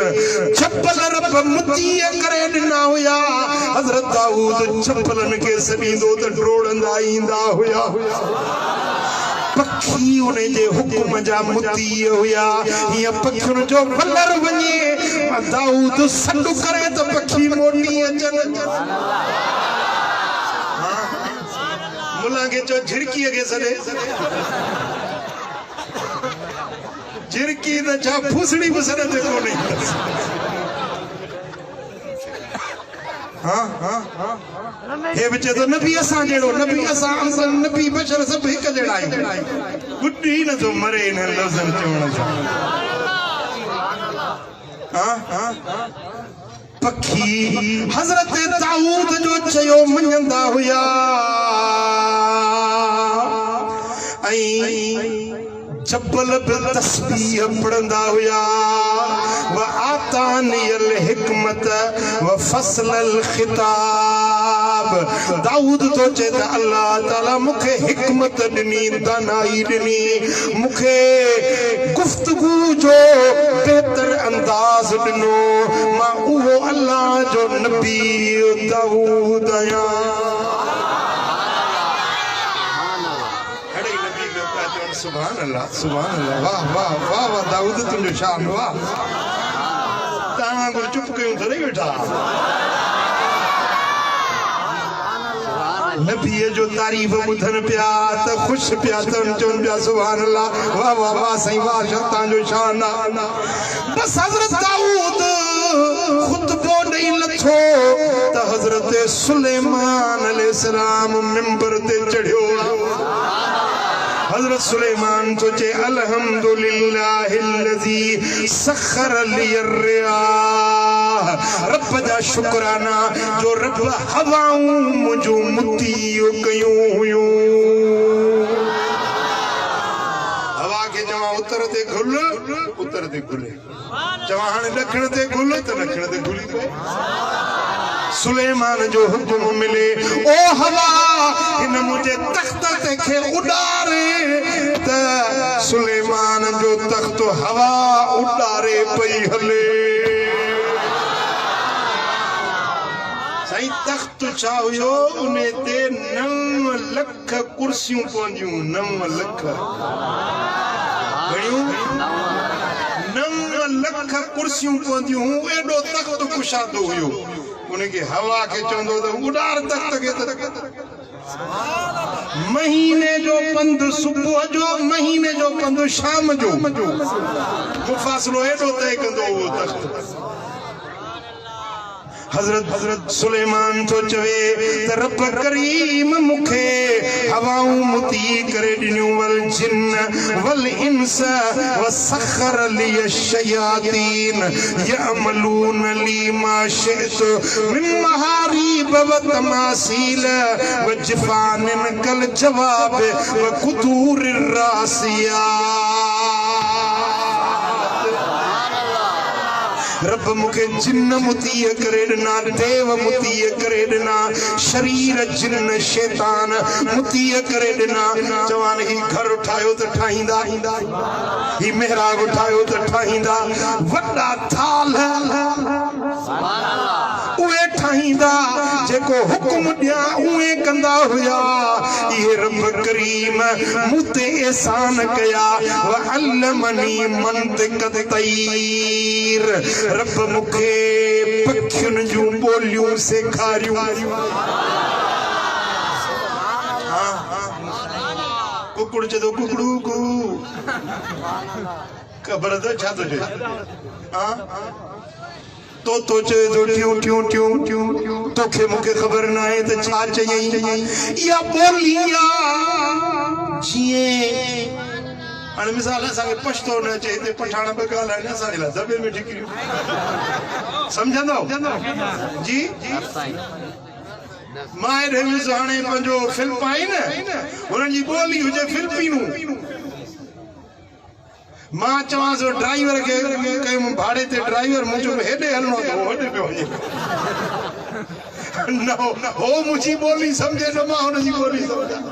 चप्पल रब मुतीअ करे ॾिना हुया हज़रत दाऊद चप्पलनि खे सॾींदो त ड्रोड़ंदा ईंदा हुया पखी उन्हें जे हुकुम जा मुती हुया ये पखियुनि जो वलर वञे दाऊद संडू करे तो पखी मोटी अचन मुला के चो झिड़की के सडे झिड़की त छा फुसड़ी भी सडे ते कोनी हाँ हाँ हाँ हे बच्चे तो नबी असां जेड़ो नबी असां अंदर नबी बशर सब एक जड़ा आहियूं बुड्ढी न तो मरे इन लफ़्ज़न चवण सां हाँ हाँ पखी हज़रत दाऊद जो चयो मञंदा हुया जबल पे तस्बीह पढ़ंदा हुया व आतानियल हिकमत व फसलल खिताब दाऊद तो चए त अल्लाह ताला मुखे हिकमत ॾिनी दानाई ॾिनी मुखे गुफ्तगू जो बेहतर अंदाज ॾिनो मां उहो अल्लाह जो नबी दाऊद आहियां सुभान अल्लाह वाह वाह वाह वाह दाऊद तुंहिंजो शान वाह तव्हां को चुप कयूं त नहीं वेठा नबी जो तारीफ ॿुधन पिया त ख़ुश पिया थियनि चवनि पिया सुभान अल्लाह वाह वाह वाह साईं वाह तव्हांजो शान आहे बस हज़रत दाऊद खुतबो ॾेई लथो त हज़रत सुलेमान अलैहिस्सलाम मिंबर ते चढ़ियो हज़रत सुलेमान तो चे अल्हम्दुलिल्लाहिल्लज़ी सखर लियर रियाह रब जा शुक्राना जो रब हवाऊं मुझो मुती कयूं हुयूं हवा के जवा उत्तर ते खुले जवा हाणे ॾखण ते खुल त ॾखण ते खुली पए सुलेमान जो हुकुम मिले ओ हवा इन मुझे तख्त ते खे उडारे त छा हुयो उन ते 9 लख कुर्सियूं पवंदियूं 9 लख घणियूं 9 लख कुर्सियूं पवंदियूं एॾो तख़्त कुशादो हुयो उनखे हवा खे चवंदो त उॾार तख़्त खे महीने जो पंध सुबुह जो महीने जो पंध शाम जो मुफ़ासिलो एॾो तय कंदो उहो तख़्त हज़रत सुलेमान तो चवे त रब करीम मुखे हवाऊं मुती करे ॾिनियूं वल जिन्न वल इंस वसखर लि शयातीन यअमलून ली मा शिअत मिन महारीब व तमासील व जिफानिन कल जवाब व कुदूर रासिया रब मुखे जिन्न मुतीअ करे ॾिना देव मुतीअ करे ॾिना शरीर जिन्न शैतान मुतीअ करे ॾिना चवान ही घर ठाहियो त ठाहींदा ही महराब ठाहियो त ठाहींदा वॾा थाल उहे ठाहींदा जेको हुकुम ॾियां उहे कंदा हुया इहे रब करीम मूं ते एहसान कया व अल्लमनी मंतिक़ तैर रब मुखे पखियुनि जूं ॿोलियूं सेखारियूं कुकड़ चवंदो कुकड़ू कू ख़बर अथव छा थो चए तो चए थो ट्यूं ट्यूं ट्यूं ट्यूं तोखे मूंखे ख़बर न आहे त छा चयईं इहा ॿोली जीअं हाणे मिसाल असांखे पछतो न अचे हिते पठाण ॿ ॻाल्हाइनि असांजे लाइ दॿे में ठिकरियूं सम्झंदव जी मां हेॾे वियुसि हाणे पंहिंजो फिलिपाइन हुननि जी ॿोली हुजे फिलिपीनू मां चवांसि ड्राइवर खे कयूं भाड़े ते ड्राइवर मुंहिंजो हेॾे हलणो आहे होॾे पियो वञे न हो मुंहिंजी ॿोली सम्झे न मां हुनजी ॿोली सम्झां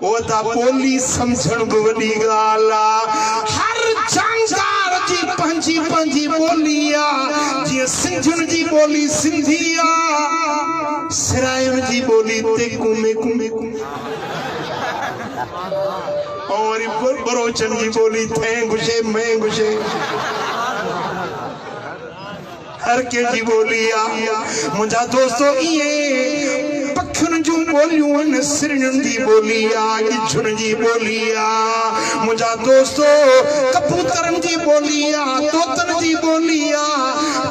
वो ता ॿोली सम्झण बि वॾी ॻाल्हि आहे हर जानकार जी पंहिंजी पंहिंजी ॿोली आहे जीअं सिंधियुनि जी ॿोली सिंधी आहे सिरायुनि जी ॿोली तेकू मेकू ऐं वरी बरोचनि जी ॿोली थे घुसे मैं घुसे हर कंहिंजी ॿोली आहे मुंहिंजा दोस्तो इहे पखियुनि जूं ॿोलियूं आहिनि सिरियुनि जी ॿोली आहे गिझुनि जी ॿोली आहे मुंहिंजा दोस्तो कबूतरनि जी ॿोली आहे तोतनि जी ॿोली आहे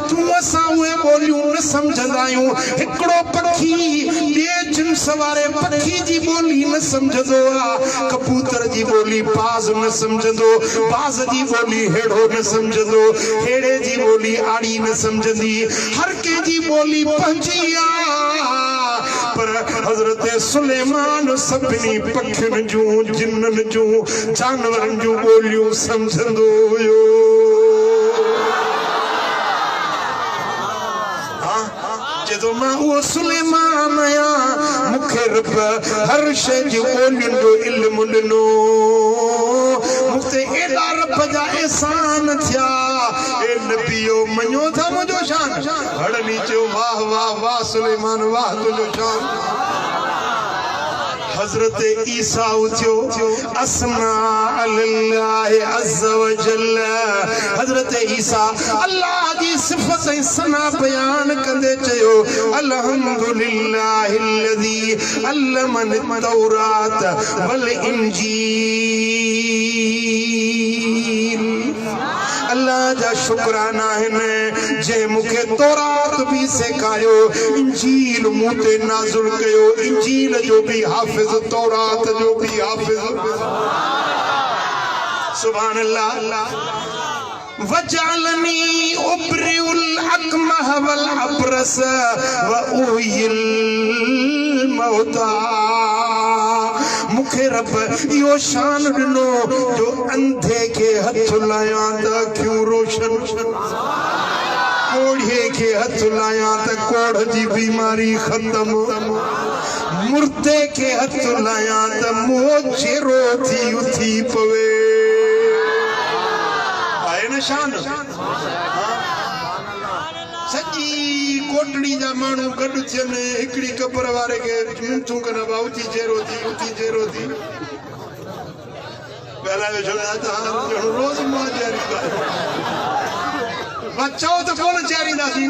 तूं असां उहे ॿोलियूं न सम्झंदा आहियूं हिकिड़ो पखी ॿिए जिन्स वारे पखी जी ॿोली न सम्झंदो आहे कबूतर जी ॿोली बाज़ न सम्झंदो बाज़ जी ॿोली हेड़ो न सम्झंदो हेड़े जी ॿोली आड़ी न सम्झंदी हर कंहिंजी ॿोली पंहिंजी आहे पर हज़रत सुलेमान सभिनी पखियुनि जूं जिन्ननि जूं जानवरनि जूं ॿोलियूं सम्झंदो हुयो जो मां उहो सुलेमान आहियां मूंखे रब हर शइ जी ॿोलियुनि जो इल्मु ॾिनो मूं ते एॾा रब जा एहसान थिया ए नबीओ मञो था मुंहिंजो शान हड़नी चयो वाह वाह वाह सुलेमान वाह तुंहिंजो शान हज़रत ईसा उथियो अस्मा अल्लाह अज़्ज़ व जल हज़रत ईसा अल्लाह जी सिफ़त ऐं सना बयान कंदे चयो अल्हम्दुलिल्लाहिल्लज़ी अल्लमनि तौरात वल इंजील अल्लाह जा शुक्राना आहिनि जंहिं मूंखे तौरात बि सेखारियो इंजील मूं ते नाज़िल कयो इंजील जो बि हाफ़िज़ तौरात जो बि हाफ़िज़ सुभान अल्लाह वजालनी उबरिउल अकमह वल अबरस व उहिल मौता मूंखे रब इहो शान ॾिनो जो अंधे खे हथ लायां त अखियूं रोशन कोढ़े खे हथ लायां त कोढ़ जी बीमारी ख़तम मुर्दे खे हथ लायां त मुंहुं चेरो थी उथी पवे आहे न शान सॼी कोटड़ी जा माण्हू गॾु थियनि हिकिड़ी कबर वारे खे मिंथूं कनि भाउ उथी चेरो थी पहला जो रोज़ मां ॾियारींदा चओ त कोन चारींदासीं न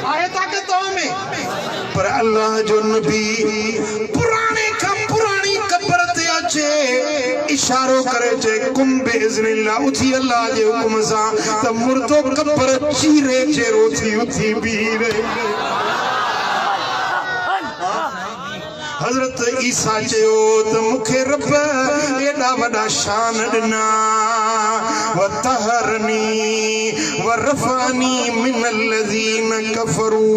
आहे ताक़त तव्हां में पर अल्लाह जो नबी पुराणे खां पुराणी कबर ते अचे इशारो करे चे कुम बिइज़्निल्लाह उथी अल्लाह जे हुकुम सां त मुर्दो कबर चीरे चेरो थी उथी बीह रहे हज़रत ईसा चयो त मूंखे रब एॾा वॾा शान ॾिना वतहरनी वरफ़नी मिनल लज़ीन कफ़रू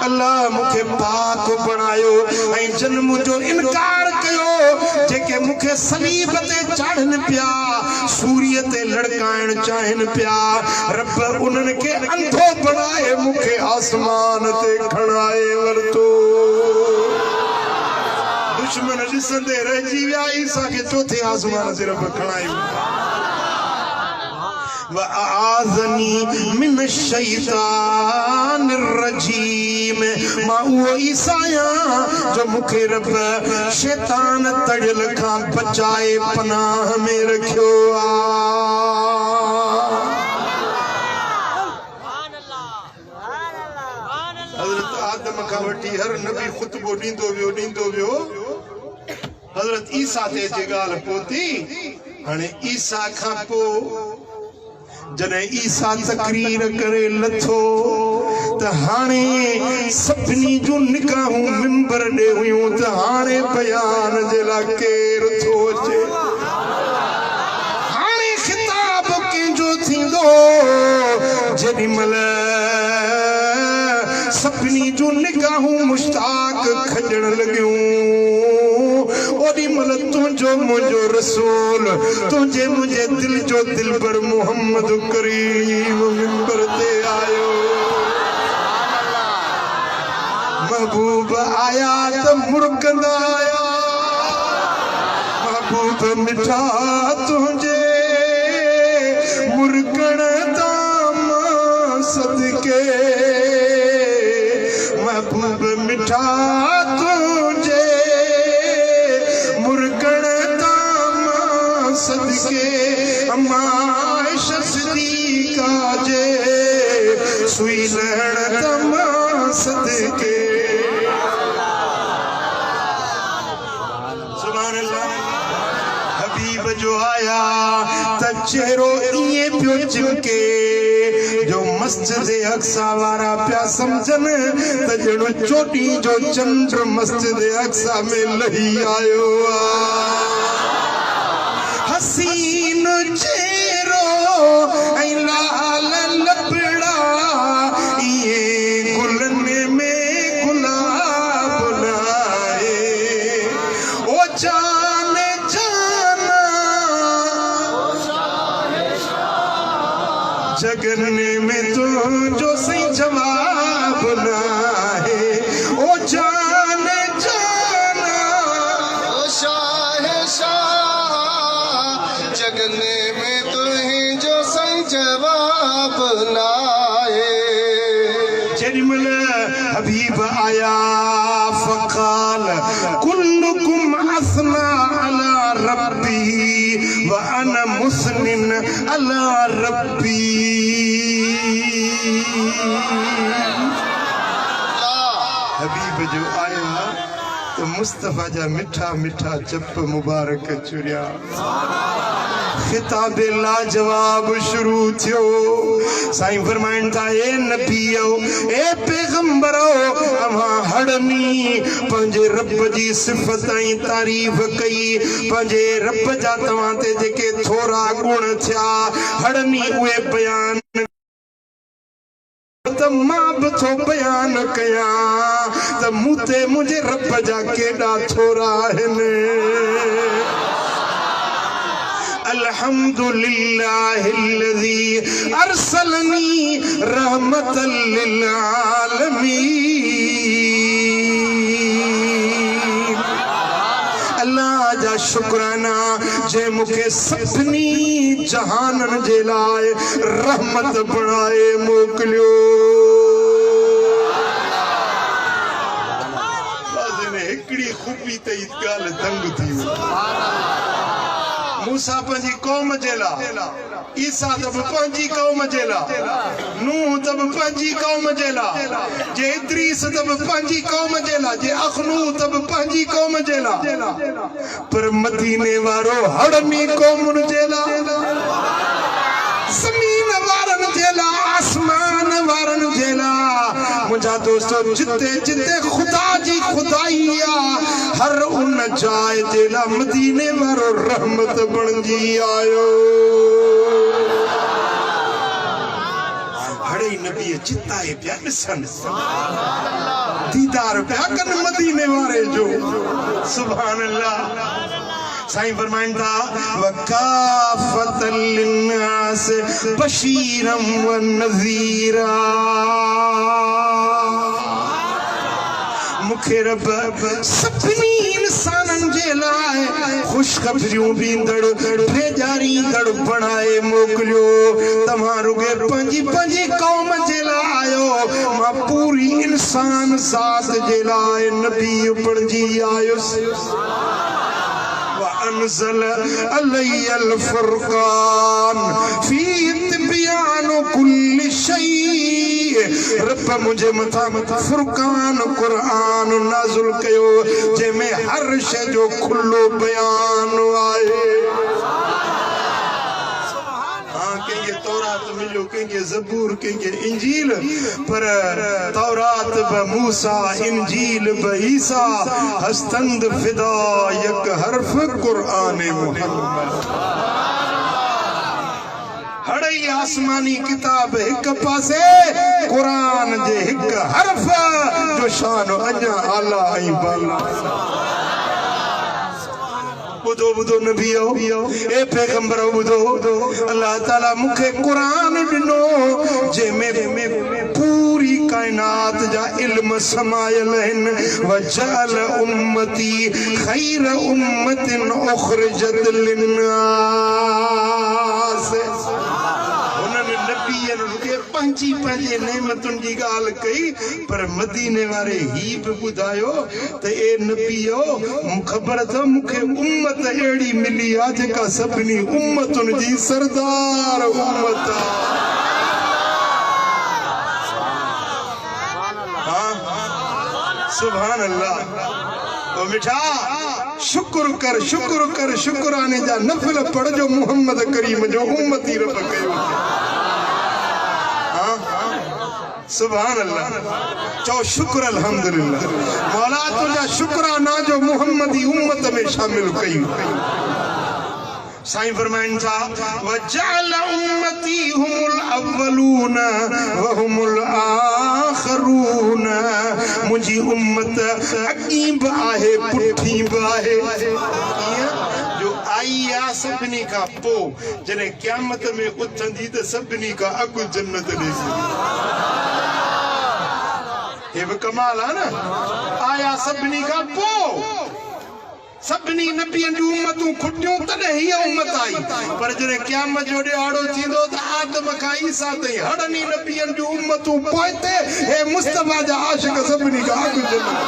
अल्लाह मूंखे पाक बणायो ऐं जन मुंहिंजो इनकार कयो जेके मूंखे सलीब ते चाढ़नि पिया सूर्य ते लड़काइण चाहिनि पिया रब उन्हनि खे अंधो बणाए मूंखे आसमान ते खणाए वरितो दुश्मन ॾिसंदे रहिजी विया ईसा खे चोथे आसमान ते रब खणायो वआज़नी मिन शैतानिर रजीम मां उहो ईसा आहियां जो मूंखे रब शैतान तड़ियल खां बचाए पनाह में रखियो हज़रत आदम खां वठी हर नबी ख़ुतबो ॾींदो वियो हज़रत ईसा ते जे ॻाल्हि पहुती हाणे ईसा खां पोइ जॾहिं ईसा तकरीर करे लथो त हाणे सभिनी जूं निगाहूं मिंबर ॾे हुयूं त हाणे बयान जे लाइ केरु थो अचे हाणे ख़िताब कंहिंजो थींदो जेॾीमहिल सभिनी जूं निगाहूं मुश्ताक खॼण लॻियूं ओॾीमहिल तुंहिंजो मुंहिंजो रसूल तुंहिंजे मुंहिंजे दिल जो दिलबर मोहम्मद करीम मिंबर ते आयो महबूब आया त मुर्कंदा आया महबूब मिठा तुंहिंजे मुर्कण ताम सदके महबूब मिठा तुंहिंजे मुर्कण ताम सदके अम्मा आयशा सिद्दीक़ा जे सुई लहण ताम सदके सुभान अल्लाह हबीब जो आया त चेहरो ईअं पियो चिमके जो मस्जिद अक्सा वारा पिया सम्झनि त ॼणो चोटी जो चंड मस्जिद अक्सा में लही आयो हसीन चेहरो ऐं लाल लबड़ा इहे गुलनि में गुलाब लाए ओ जान जाना जगने में तुझो सही जवाब ना है ओ जान जाना ओ शाह जगने में तुझो सही जवाब ना है जेॾीमहिल हबीब आया फ़क़ाल कुल्लुकुम असना अला रब्बी व अना मुस्निन अला रब्बी हबीब जो आया तो मुस्तफ़ा जा मिठा मिठा चप मुबारक चुरिया खिताब लाजवाब शुरू थियो साईं फरमाइनि था ए नबीओ ए पैगंबरो अवां हड़नी पंहिंजे रब जी सिफ़त ऐं तारीफ़ कई पंहिंजे रब जा तव्हां ते जेके थोरा गुण थिया हड़नी उहे बयान त मां बि थो बयान कयां त मूं ते मुंहिंजे रब जा केॾा थोरा आहिनि अल्हम्दुलिल्लाहिल्लज़ी अरसलनी रहमतल लिल आलमीन अल्लाह जा शुक्राना जे मूंखे सभिनी जहाननि जे लाइ रहमत बणाए मोकिलियो। हिकिड़ी खूबी त ॻाल्हि दंग थी मूसा पंहिंजी क़ौम जे लाइ, ईसा त बि पंहिंजी क़ौम जे लाइ, नूह त बि पंहिंजी क़ौम जे लाइ, जे इद्रीस त बि पंहिंजी क़ौम जे लाइ, जे अखनू त बि पंहिंजी क़ौम जे लाइ, पर मदीने वारो हड़नी क़ौमुनि जे लाइ, ज़मीन वारनि जे लाइ, आसमान वारनि जे लाइ। मुंहिंजा दोस्तो, जिते जिते ख़ुदा जी खुदाई आहे, हर उन जाइ जे लाइ मदीने वारो रहमत बणिजी आयो। हड़े नबी चिताए पिया ॾिसनि, दीदार पिया कनि मदीने वारे जो। सुभान अल्लाह। साईं फरमाइनि था वकाफ़तल लिन्नास बशीरम व नज़ीरा। मूंखे रब सभिनी इंसाननि जे लाइ ख़ुशख़बरियूं ॾींदड़, भेजारींदड़ बणाए मोकिलियो। तव्हां रुॻे पंहिंजी पंहिंजी क़ौम जे लाइ आयो, मां पूरी इंसान ज़ात जे लाइ नबी बणिजी आयुसि। وأنزل علي الفرقان في تبيان كل شيء। رب मुंहिंजे मथां फुरकान क़ुरान नाज़िल कयो, जंहिंमें हर शइ जो खुलो बयान आहे। कंहिंखे तौरात मिलियो, कंहिंखे ज़बूर, कंहिंखे इंजील, पर तौरात बि मूसा, इंजील बि ईसा, हस्तंद फिदा यक हर्फ क़ुरान मुहम्मद। हड़ई आसमानी किताब हिक पासे, क़ुरान जे हिक हर्फ जो शान अञा आला ऐं बाला। ॿुधो ॿुधो नबीओ, ए पैगंबर ॿुधो, अल्लाह ताला मूंखे क़ुरान ॾिनो जंहिंमें पूरी काइनात जा इल्म समायल आहिनि। वजअल उम्मती खैर उम्मतिन उखरिजत लिन्नास। पंहिंजी पंहिंजी नेमतुनि जी ॻाल्हि कई, पर मदीने वारे ही बि ॿुधायो त ए नबीओ, ख़बर अथव मूंखे उम्मत अहिड़ी मिली आहे जेका सभिनी उम्मतुनि जी सरदार उम्मत आहे। सुभान अल्लाह। ओ मिठा, शुक्र कर शुक्र कर, शुक्राने जा नफ़िल पढ़जो, मुहम्मद करीम जो उम्मती रब कयो। सुभान अल्लाह। चो शुक्र अल्हम्दुलिल्लाह। मौला तुझा शुक्राना जो मुहम्मदी उम्मत में शामिल कई। साईं फरमाइनि था वजअल उम्मती हुमुल अव्वलून व हुमुल आखिरून। मुंहिंजी उम्मत अॻी बि आहे, पुठी बि आहे, जो आई आहे सभिनी खां पोइ, जॾहिं क़यामत में उथंदी त सभिनी खां अॻु जन्नत ॾिसी। ये भी कमाल है ना। आया सभिनी खां पोइ, सभिनी नबियनि जूं उम्मतूं खुटियूं तॾहिं हीअ उम्मत आई, पर जॾहिं क़यामत जो ॾियारो थींदो त आदम खां ईसा ताईं हड़नी नबियनि जूं उम्मतूं पोइते, हे मुस्तफा जा आशिक सभिनी खां अॻु जन्नत।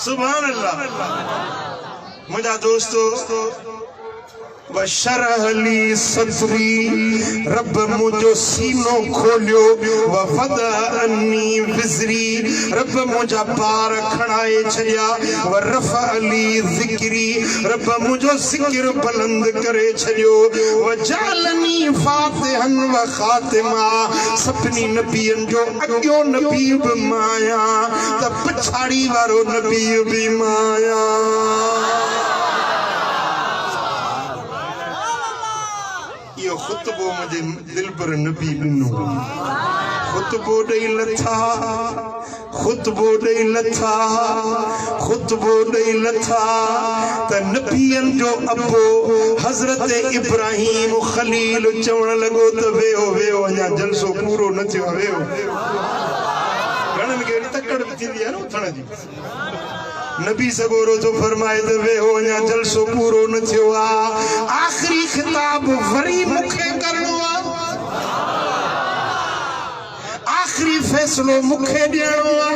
सुभान अल्लाह। मुंहिंजा दोस्तो, वशरहली सदरी, रब मुंहिंजो सीनो खोलियो। वफदअनी विज़री, रब मुंहिंजा पार खणाए छॾिया। वरफ़अली ज़िक्री, रब मुंहिंजो ज़िक्र बुलंद करे छॾियो। वजअलनी फ़ातिहन व ख़ातिमा, सभिनी नबियनि जो अॻियो नबी बि माया, त पछाड़ी वारो नबी बि माया। यो खुतबो मुझे दिल पर नबी ॾिनो। खुतबो ॾेई लथा, खुतबो ॾेई लथा, खुतबो ॾेई लथा, त नबियनि जो अबो हज़रत इब्राहिम ख़लील चवण लॻो त वेहो वेहो, अञा जलसो पूरो न थियो, वेहो। घणनि खे तकड़ थींदी आहे न उथण जी। नबी सगोरो तो फरमाए त वेहो अञा जलसो पूरो न थियो आ आखिरी खिताब वरी मूंखे करणो आ आखिरी फैसलो मूंखे ॾियणो आ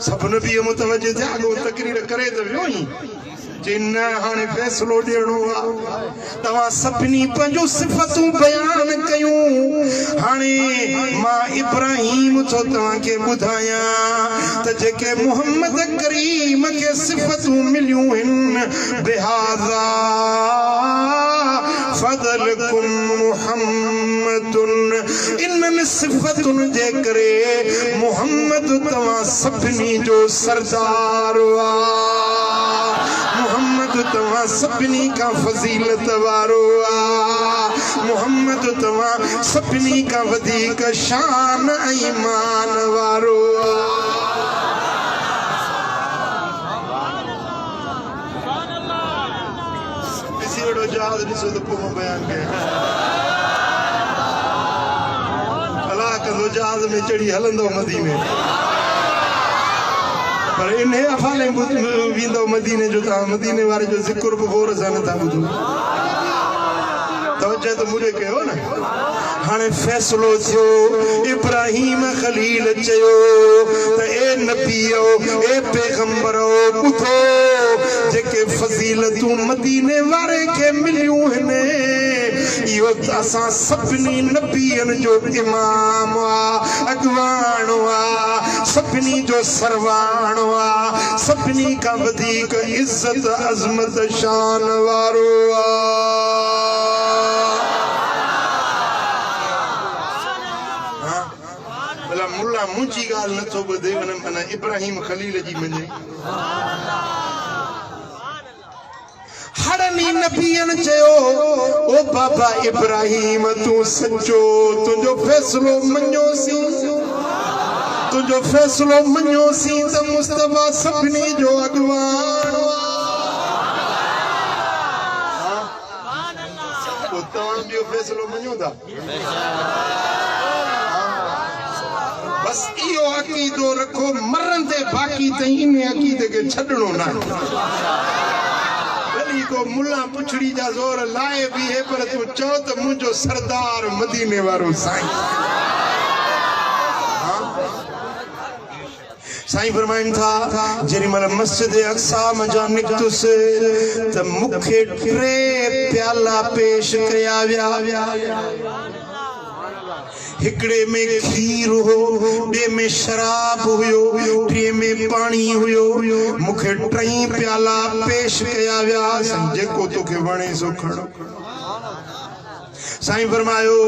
सब नबी मुतवज्जो थिया अॻो तकरीर करे त वियो ई जिन हाणे फैसलो ॾियणो आ तव्हां सभिनी पंहिंजूं सिफ़तूं बयान कयूं हाणे मां इब्राहिम थो तव्हांखे ॿुधायां त जेके मोहम्मद करीम खे सिफ़तूं मिलियूं आहिनि बिहाज़ा फदलकुम मुहम्मदुन इन्हनि सिफ़तुनि जे करे मोहम्मद तव्हां सभिनी जो सरदार आ मोहम्मद तव्हां सभिनी खां फज़ीलत वारो आ मोहम्मद तव्हां सभिनी खां वधीक शान ऐं ईमान वारो आ ॾिसी वठो जहाज़ ॾिसो त पोइ मां बयानु कयां अलाह कंदो जहाज़ में चढ़ी हलंदो मदीने पर इन हवाले वेंदो मदीने जो तव्हां मदीने वारे जो ज़िक्र बि गौर सां नथा ॿुधो तवजह त मुड़े कयो न हाणे फैसलो थियो इब्राहिम खलील चयो त ए नबीओ ए पैगंबरो ॿुधो जेके फज़ीलतूं मदीने वारे खे मिलियूं आहिनि इहो त असां सभिनी नबीअनि जो इमाम आ अॻवान आ सभिनी जो सरवाण आ सभिनी खां वधीक इज़त अज़मत शान वारो आ भला मुल्ला मुंहिंजी ॻाल्हि नथो ॿुधे माना इब्राहिम खलील जी मञे हड़नी नबियन चयो ओ बाबा इब्राहिम तू सचो तुझो फैसलो मञोसी तुझो फैसलो मञोसी त मुस्तफा सभिनी जो अॻवान तव्हां जो फैसलो मञो था बस इहो अक़ीदो रखो मरंदे बाक़ी ताईं इन अक़ीदे खे छॾणो न भली को मुल्ला पुछड़ी जा ज़ोर लाए बि है पर तूं चओ त मुंहिंजो सरदार मदीने वारो साईं साईं फरमाइनि था जेॾी महिल मस्जिद अक़सा मां निकितुसि त मूंखे 3 प्याला पेश कया विया हिकड़े में खीर हो ॿिए में शराब हुयो टे में पाणी हुयो मूंखे 3 प्याला पेश कया विया जेको तोखे वणे सो खण साईं फरमायो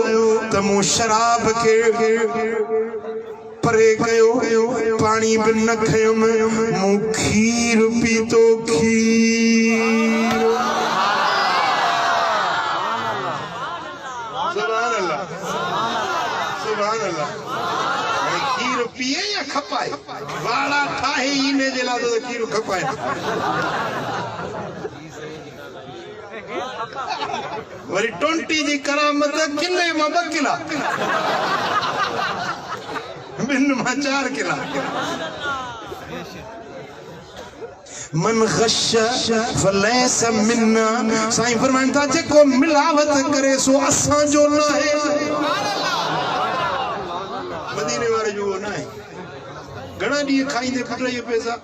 त मूं शराब खे परे कयो पाणी बि न खयुमि मूं खीर पीतो खीर सुभान अल्लाह सुभान अल्लाह खीर पिए या खपाए वाड़ा ठाहे इने जे लाइ त खीर खपाए वरी 20 जी करामत किले मां 2 किला बिन मां 4 किला मन गश फलैस मिन्ना साईं फरमाइनि था जेको मिलावट करे सो असां जो न आहे मदीने वारे जो न आहे घणा ॾींहं खाईंदे पुट ये पैसा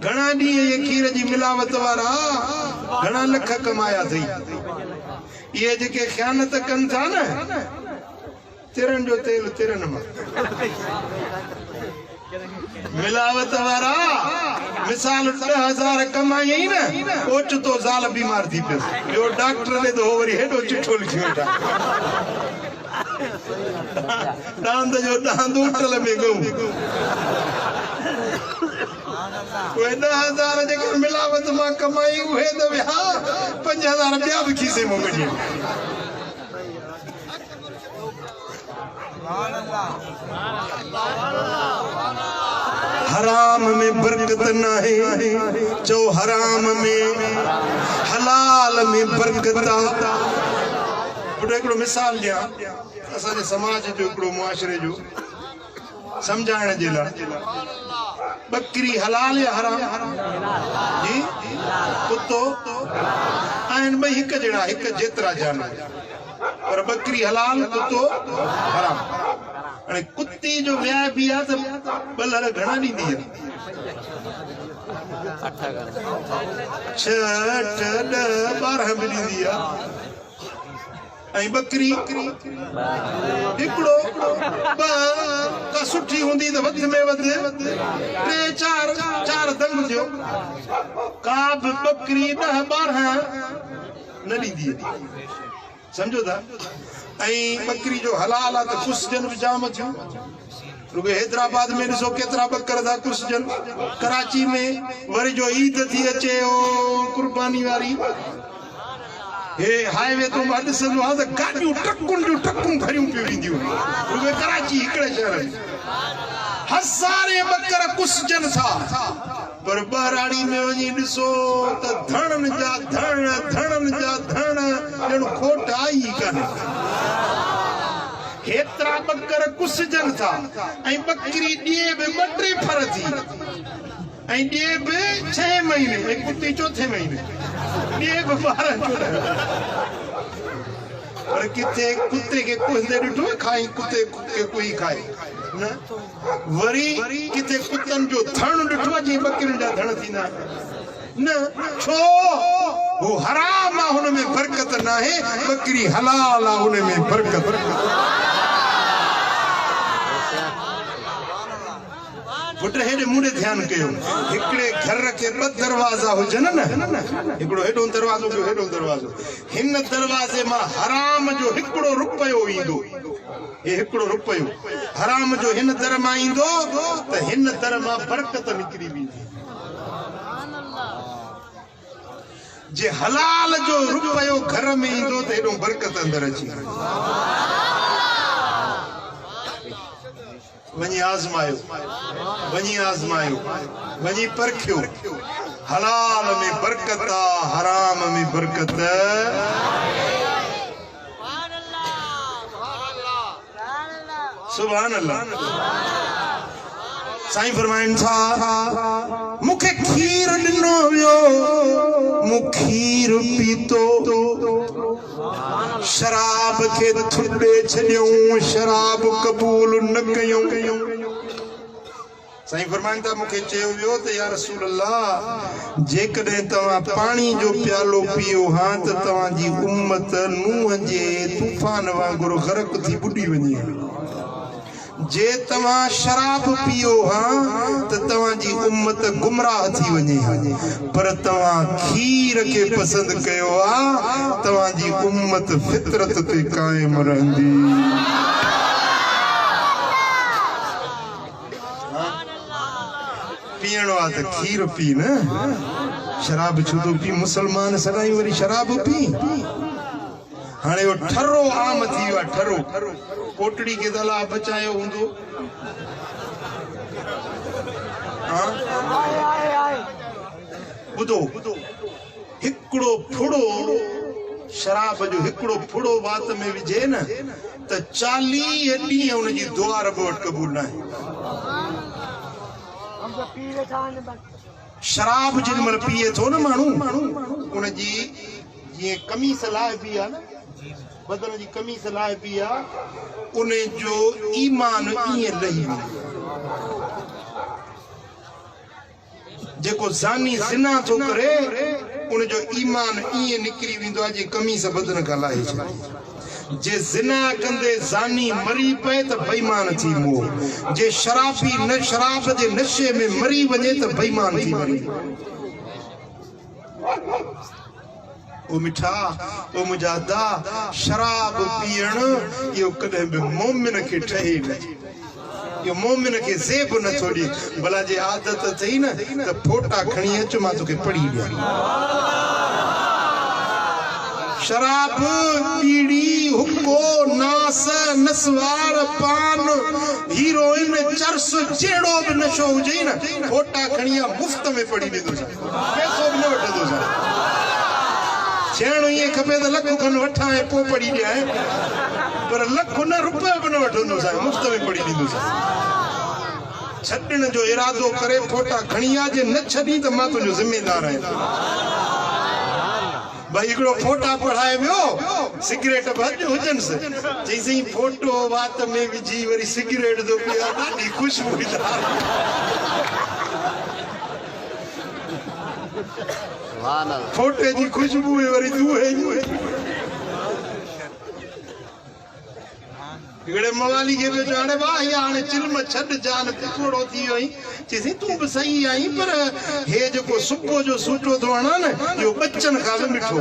घणा ॾींहं ये खीर जी मिलावट वारा घणा लख कमाया अथई ये जेके ख़यानत कनि था न तिरन जो तेल तिरन मां मिलावट वारा मिसाल 10,000 कमाई न ओचितो ज़ाल बीमार थी पियो ॿियो डॉक्टर ने तो वरी हेॾो चिठो लिखी वेठा डांद जो डांद उठल में गऊं उहे 10,000 जेके मिलावट मां कमाई उहे त विया 5,000 ॿिया बि खीसे में कढी हराम में बरकत न है जो हराम में हलाल में बरकत हिकिड़ो मिसाल ॾियां असांजे समाज जो हिकिड़ो मुआशरे जो समझाने जे लाइ बकरी हलाल या हराम जी कुत्तो आहिनि ॿई हिक जहिड़ा हिक जेतिरा जानवर पर बकरी हलाल कुत्तो हराम हाणे कुत्ती जो वियाह बि आहे त ॿलर घणा ॾींदी आहे 6 8 10 12 बि ॾींदी आहे ऐं बकरी हिकिड़ो का सुठी हूंदी त वध में वध 3 4 दंग थियो का बि बकरी 10 12 न ॾींदी समझो था ऐं बकरी जो हलाल आहे त कुसजन बि जाम थियूं रुगो हैदराबाद में ॾिसो केतिरा बकर था कुसजन कराची में वरी जो ईद थी अचे कुर्बानी वारी हे हाईवे तो मां ॾिसंदो आहियां त गाॾियूं ट्रकुनि भरियूं पियूं ईंदियूं रुगो कराची हिकिड़े शहर में हज़ारे बकर कुसजन था पर ॿाराड़ी में वञी ॾिसो त धणनि जा धण ॼणु खोट आई कान्हे हेतिरा बकर कुसजन था ऐं बकरी ॾिए बि 2-3 फर थी ऐं ॾिए बि 6 महीने ऐं कुत्ती 4थे महीने ॾिए बि 12-14 पर किथे कुत्ते खे कुहंदे ॾिठो खाई कुत्ते खे कोई खाए न वरी किथे कुत्तनि जो धण ॾिठो जीअं बकरियुनि जा धण थींदा न छो वो हराम आहे हुन में बरकत न आहे बकरी हलाल आहे हुन में बरकत पुट हेॾे मुड़े ध्यान कयो हिकिड़े घर खे 2 दरवाज़ा हुजनि न हिकिड़ो हेॾो दरवाज़ो ॿियो हेॾो दरवाज़ो हिन दरवाज़े मां हराम जो 1 रुपयो ईंदो हे 1 रुपयो हराम जो हिन दर मां ईंदो त हिन दर मां बरकत निकिरी वेंदी जे हलाल जो रुपयो घर में ईंदो त हेॾो बरकत अंदर अची वञी आज़मायो वञी परखियो हलाल में बरकत आहे हराम में बरकत सुभान अल्लाह साईं फरमाइनि था मूंखे खीर ॾिनो वियो मूं खीर पीतो शराब खे थुॾे छॾियऊं शराब क़बूल न कयूं साईं फरमाइनि था मूंखे चयो वियो त या रसूल अल्लाह जेकॾहिं तव्हां पाणी जो प्यालो पियो हा त तव्हांजी उम्मत नूह जे तूफ़ान वांगुरु ग़रक़ थी ॿुॾी वञे जे तव्हां शराब पियो हा त तव्हांजी उम्मत गुमराह थी वञे पर तव्हां खीर खे पसंदि कयो आहे तव्हांजी उम्मत फितरत ते क़ाइम रहंदी पीअणो आहे त खीर पी न शराब छो थो पी मुसलमान सदाई वरी शराब पी हाणे वो ठरो आम थी वियो आहे ठरो कोटड़ी के दला बचायो हूंदो ॿुधो हिकिड़ो फुड़ो शराब जो हिकिड़ो फुड़ो वात में विझे न त 40 ॾींहं उनजी दुआ रब वटि क़बूल न आहे शराब जेॾीमहिल पीए थो न माण्हू उनजी जीअं कमीस लाइ बि आहे न बदन जी कमीस लाइ बि आहे उन जो ईमान ईअं लही जेको ज़ानी ज़िना थो करे उन जो ईमान ईअं निकिरी वेंदो आहे जीअं कमीस बदन खां लाहे छॾे जे ज़िना कंदे ज़ानी मरी पए त बेईमान थी मोह जे शराबी न शराब जे नशे में मरी वञे त बेईमान थी मरी ओ मिठा ओ मुजादा शराब पीअण इहो कॾहिं बि मोमिन खे ठहे न इहो मोमिन खे ज़ेब नथो ॾिए भला जे आदत अथई न त फोटा खणी अच मां तोखे पढ़ी ॾियां शराब बीड़ी हुक्को नास नसवार पान हीरोइन चरस जहिड़ो बि नशो हुजे न फोटा खणी मुफ़्त में पढ़ी ॾींदो पैसो बि न वठंदो थियणो ईअं खपे त लख खनि वठां ऐं पोइ पढ़ी ॾियां पर लख न रुपयो बि न वठंदो मुफ़्त में पढ़ी ॾींदो छॾण जो इरादो करे फोटा खणी आ जे न छॾी त मां तुंहिंजो ज़िम्मेदार आहियां भाई हिकिड़ो फोटा पढ़ाए वियो सिगरेट भॼ हुजनिसि चईसीं फोटो वात में विझी वरी सिगरेट थो पिया ॾाढी ख़ुशबूदार फोटे जी खुशबू वरी दूहे हिकिड़े मवाली खे पियो चयो हाणे वाह या हाणे चिल्म छॾ जान पिछोड़ो थी वियो आहीं चईसीं तूं बि सही आहीं पर हे जेको सुबुह जो सूटो थो हणां न इहो बच्चनि खां बि मिठो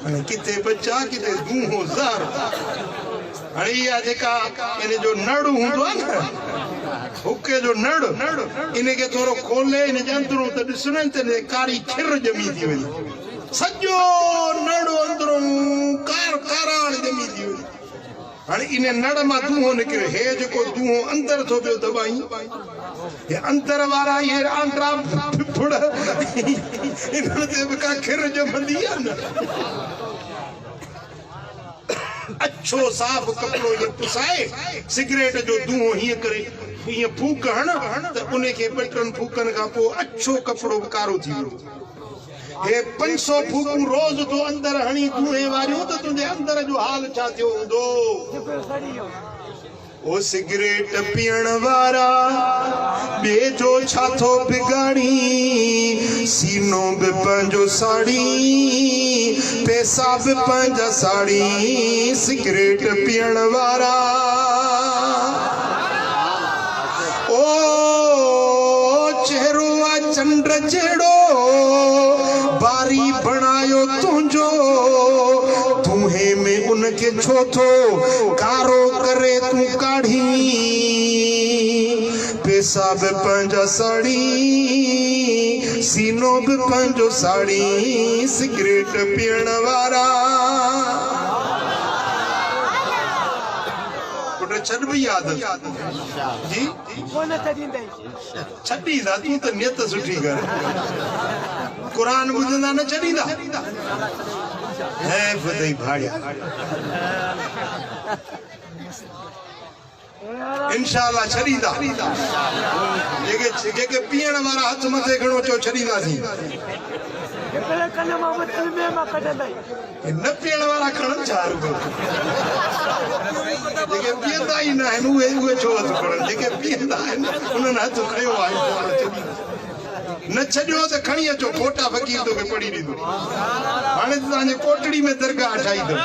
हाणे किथे बच्चा किथे दूहो ज़हर हाणे इहा जेका इन जो नड़ हूंदो आहे न हुके जो नड़ इनखे थोरो खोले इन जे अंदरूं त ॾिसण त कारी खिर ॼमी थी वई सॼो नड़ अंदरूं काराण ॼमी थी वई हाणे इन नड़ मां दूहो निकिरे हे जेको दूहो अंदर थो पियो दॿाई हे अंदर वारा इहे आंड्रा फिफड़ इन्हनि ते बि का खिर ॼमंदी आहे न अच्छो साफ़ कपिड़ो ये पुसाए सिगरेट जो दूहो हीअं करे हीअं फूक हण त उनखे ॿ टिनि फूकनि खां पोइ अच्छो कपिड़ो कारो थी वियो हे 500 फूकूं रोज़ तो अंदर हणी दूहे वारियूं त तुंहिंजे अंदर जो हाल छा थियो हूंदो ओ सिगरेट पीअण वारा ॿिए जो छा थो बिगाड़ी सीनो बि पंहिंजो साड़ी पैसा बि पंहिंजा साड़ी सिगरेट पीअण वारा ओ चेहरो आहे चंड जहिड़ो बारी बणायो तुंहिंजो दूहे में उनखे छो थो कारो करे तूं काढ़ी पैसा बि पंहिंजा साड़ी सीनो बि पंहिंजो साड़ी सिगरेट पीअण वारा छॾ बि यादि जी छॾींदा तूं त नियत सुठी कर क़ुरान ॿुधंदा न छॾींदा है फ़तही भाड़िया इंशाअल्लाह छॾींदा जेके पीअण वारा हथ मथे खणो चो छॾींदासीं न पीअण वारा खणनि छा जेके पीअंदा ई न आहिनि उहे छो हथ खणनि जेके पीअंदा आहिनि उन्हनि हथ खयो आहे न छॾियो त खणी अचो फोटा फ़कीर तोखे पढ़ी ॾींदो हाणे त तव्हांजे कोटड़ी में दरगाह ठाहींदो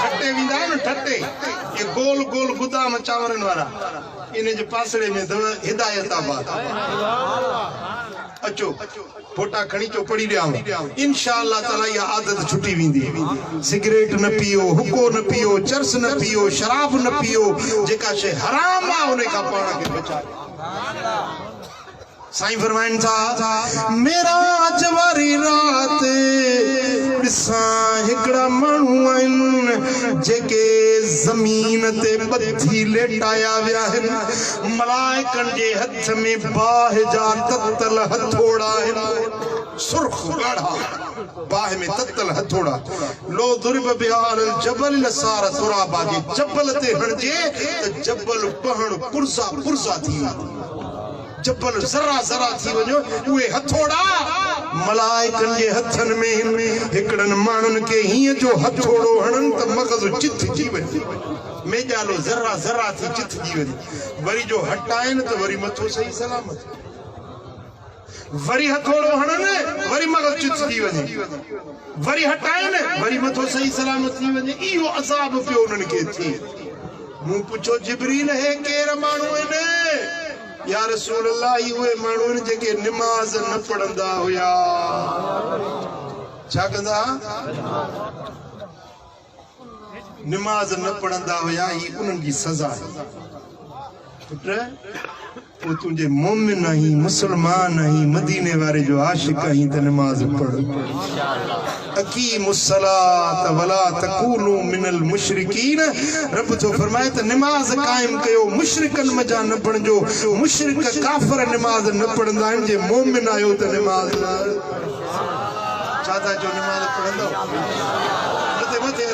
ठटे वेंदा आहिनि ठटे इहे गोल गोल गुदाम चांवरनि वारा इन जे पासड़े में अथव हिदायताबाद अचो फोटा खणी चो पढ़ी ॾियां इंशाअल्लाह ताला इहा आदत छुटी वेंदी सिगरेट न पियो हुको न पियो चर्स न पियो शराब न पियो जेका शइ हराम आहे उन खां पाण खे बचायो साईं फरमाइनि था मेराज वारी रात ॾिसां हिकिड़ा माण्हू आहिनि जेके ज़मीन ते बथी लेटाया विया आहिनि मलाइकनि जे हथ में बाहि जा ततल हथोड़ा आहिनि सुर्ख ॻाढ़ा बाहि में ततल हथोड़ा लो दुर्ब बिहार जबल लसार तुराबा जे जबल ते हणजे त जबल पहण पुरसा पुरसा थी जबल ज़रा ज़रा थी वञो उहे हथोड़ा मलाइकनि जे हथनि में हिकिड़नि माण्हुनि खे हीअं जो हथोड़ो हणनि त मग़ज़ चित थी वञे मेजालो ज़रा ज़रा थी चित थी वञे वरी जो हटाइनि त वरी मथो सही सलामत वरी हथोड़ो हणनि वरी मग़ज़ चित थी वञे वरी हटाइनि वरी मथो सही सलामत थी वञे इहो अज़ाब पियो उन्हनि खे थिए मूं पुछो जिब्रील हे केर माण्हू आहिनि या रसूल अल्लाह उहे माण्हू आहिनि जेके निमाज़ न पढ़ंदा हुया छा कंदा निमाज़ न पढ़ंदा हुया ही उन्हनि जी सज़ा आहे पुट वो तुझे मोमिन आहीं मुसलमान आहीं मदीने वारे जो आशिक आहीं त निमाज़ पढ़ अकीमुस्सलात वला तकूनु मिनल मुशरिकीन रब तो फरमाए त निमाज़ कायम कयो मुशरिकन मजा न पढ़जो मुशरिक काफिर निमाज़ न पढ़ंदा आहिनि जे मोमिन आयो त निमाज़ छा था जो निमाज़ पढ़ंदो मथे मथे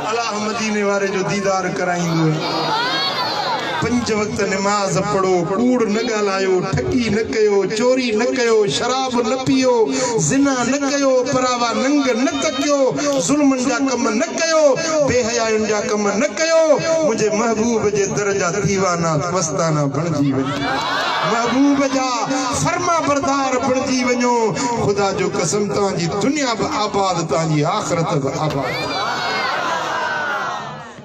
अलाह मदीने वारे जो दीदार कराईंदो 5 वक्त नमाज पढ़ो कूड़ न ॻाल्हायो ठगी न कयो चोरी न कयो शराब न पियो ज़िना न कयो परावा नंग न तकियो ज़ुल्मन जा कम न कयो बेहयायुनि जा कम न कयो मुंहिंजे महबूब जे दर जा दीवाना मस्ताना बणिजी वञो महबूब जा फर्मा बरदार बणिजी वञो खुदा जो कसम तव्हांजी दुनिया बि आबाद तव्हांजी आख़िरत बि आबाद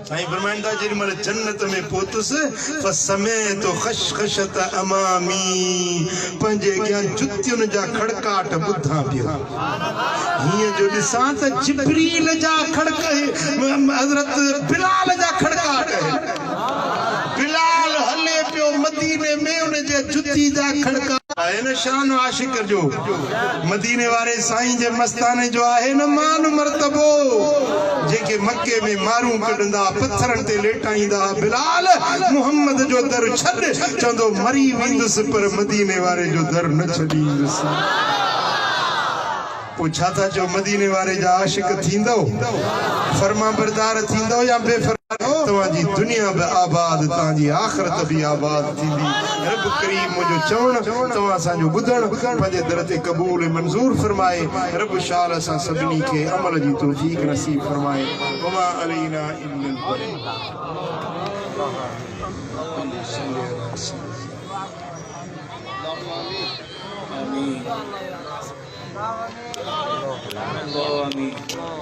साईं फरमाईंदा जेॾी महिल जन्नत में पहुतुसि फसमैतु खशखशत अमामी पंहिंजे अॻियां जुतियुनि जा खड़काट ॿुधां पियो हीअं जो ॾिसां त जिब्रील जा खड़क हज़रत बिलाल जा खड़काट बिलाल हले पियो मदीने में उन जे जुती जा खड़काट आहे न शान आशिक जो मदीने वारे साईं जे मस्ताने जो आहे न मान मर्तबो जेके मक्के में मारूं कढंदा पत्थरनि ते लेटाईंदा बिलाल मुहम्मद जो दर छॾ चवंदो मरी वेंदुसि पर मदीने वारे जो दर न छॾींदुसि पोइ छा था चओ मदीने वारे जा आशिक थींदो फर्मा बरदार थींदो या बेफरमान तव्हांजी दुनिया बि आबाद तव्हांजी आख़िरत बि आबाद थींदी रब करीम मुंहिंजो चवण तव्हां असांजो ॿुधण पंहिंजे दर ते क़बूल मंज़ूर फरमाए रब शाल असां सभिनी खे अमल जी तौफ़ीक़ नसीब फरमाए वमा अलैना इल्लल बलाग। आमीन।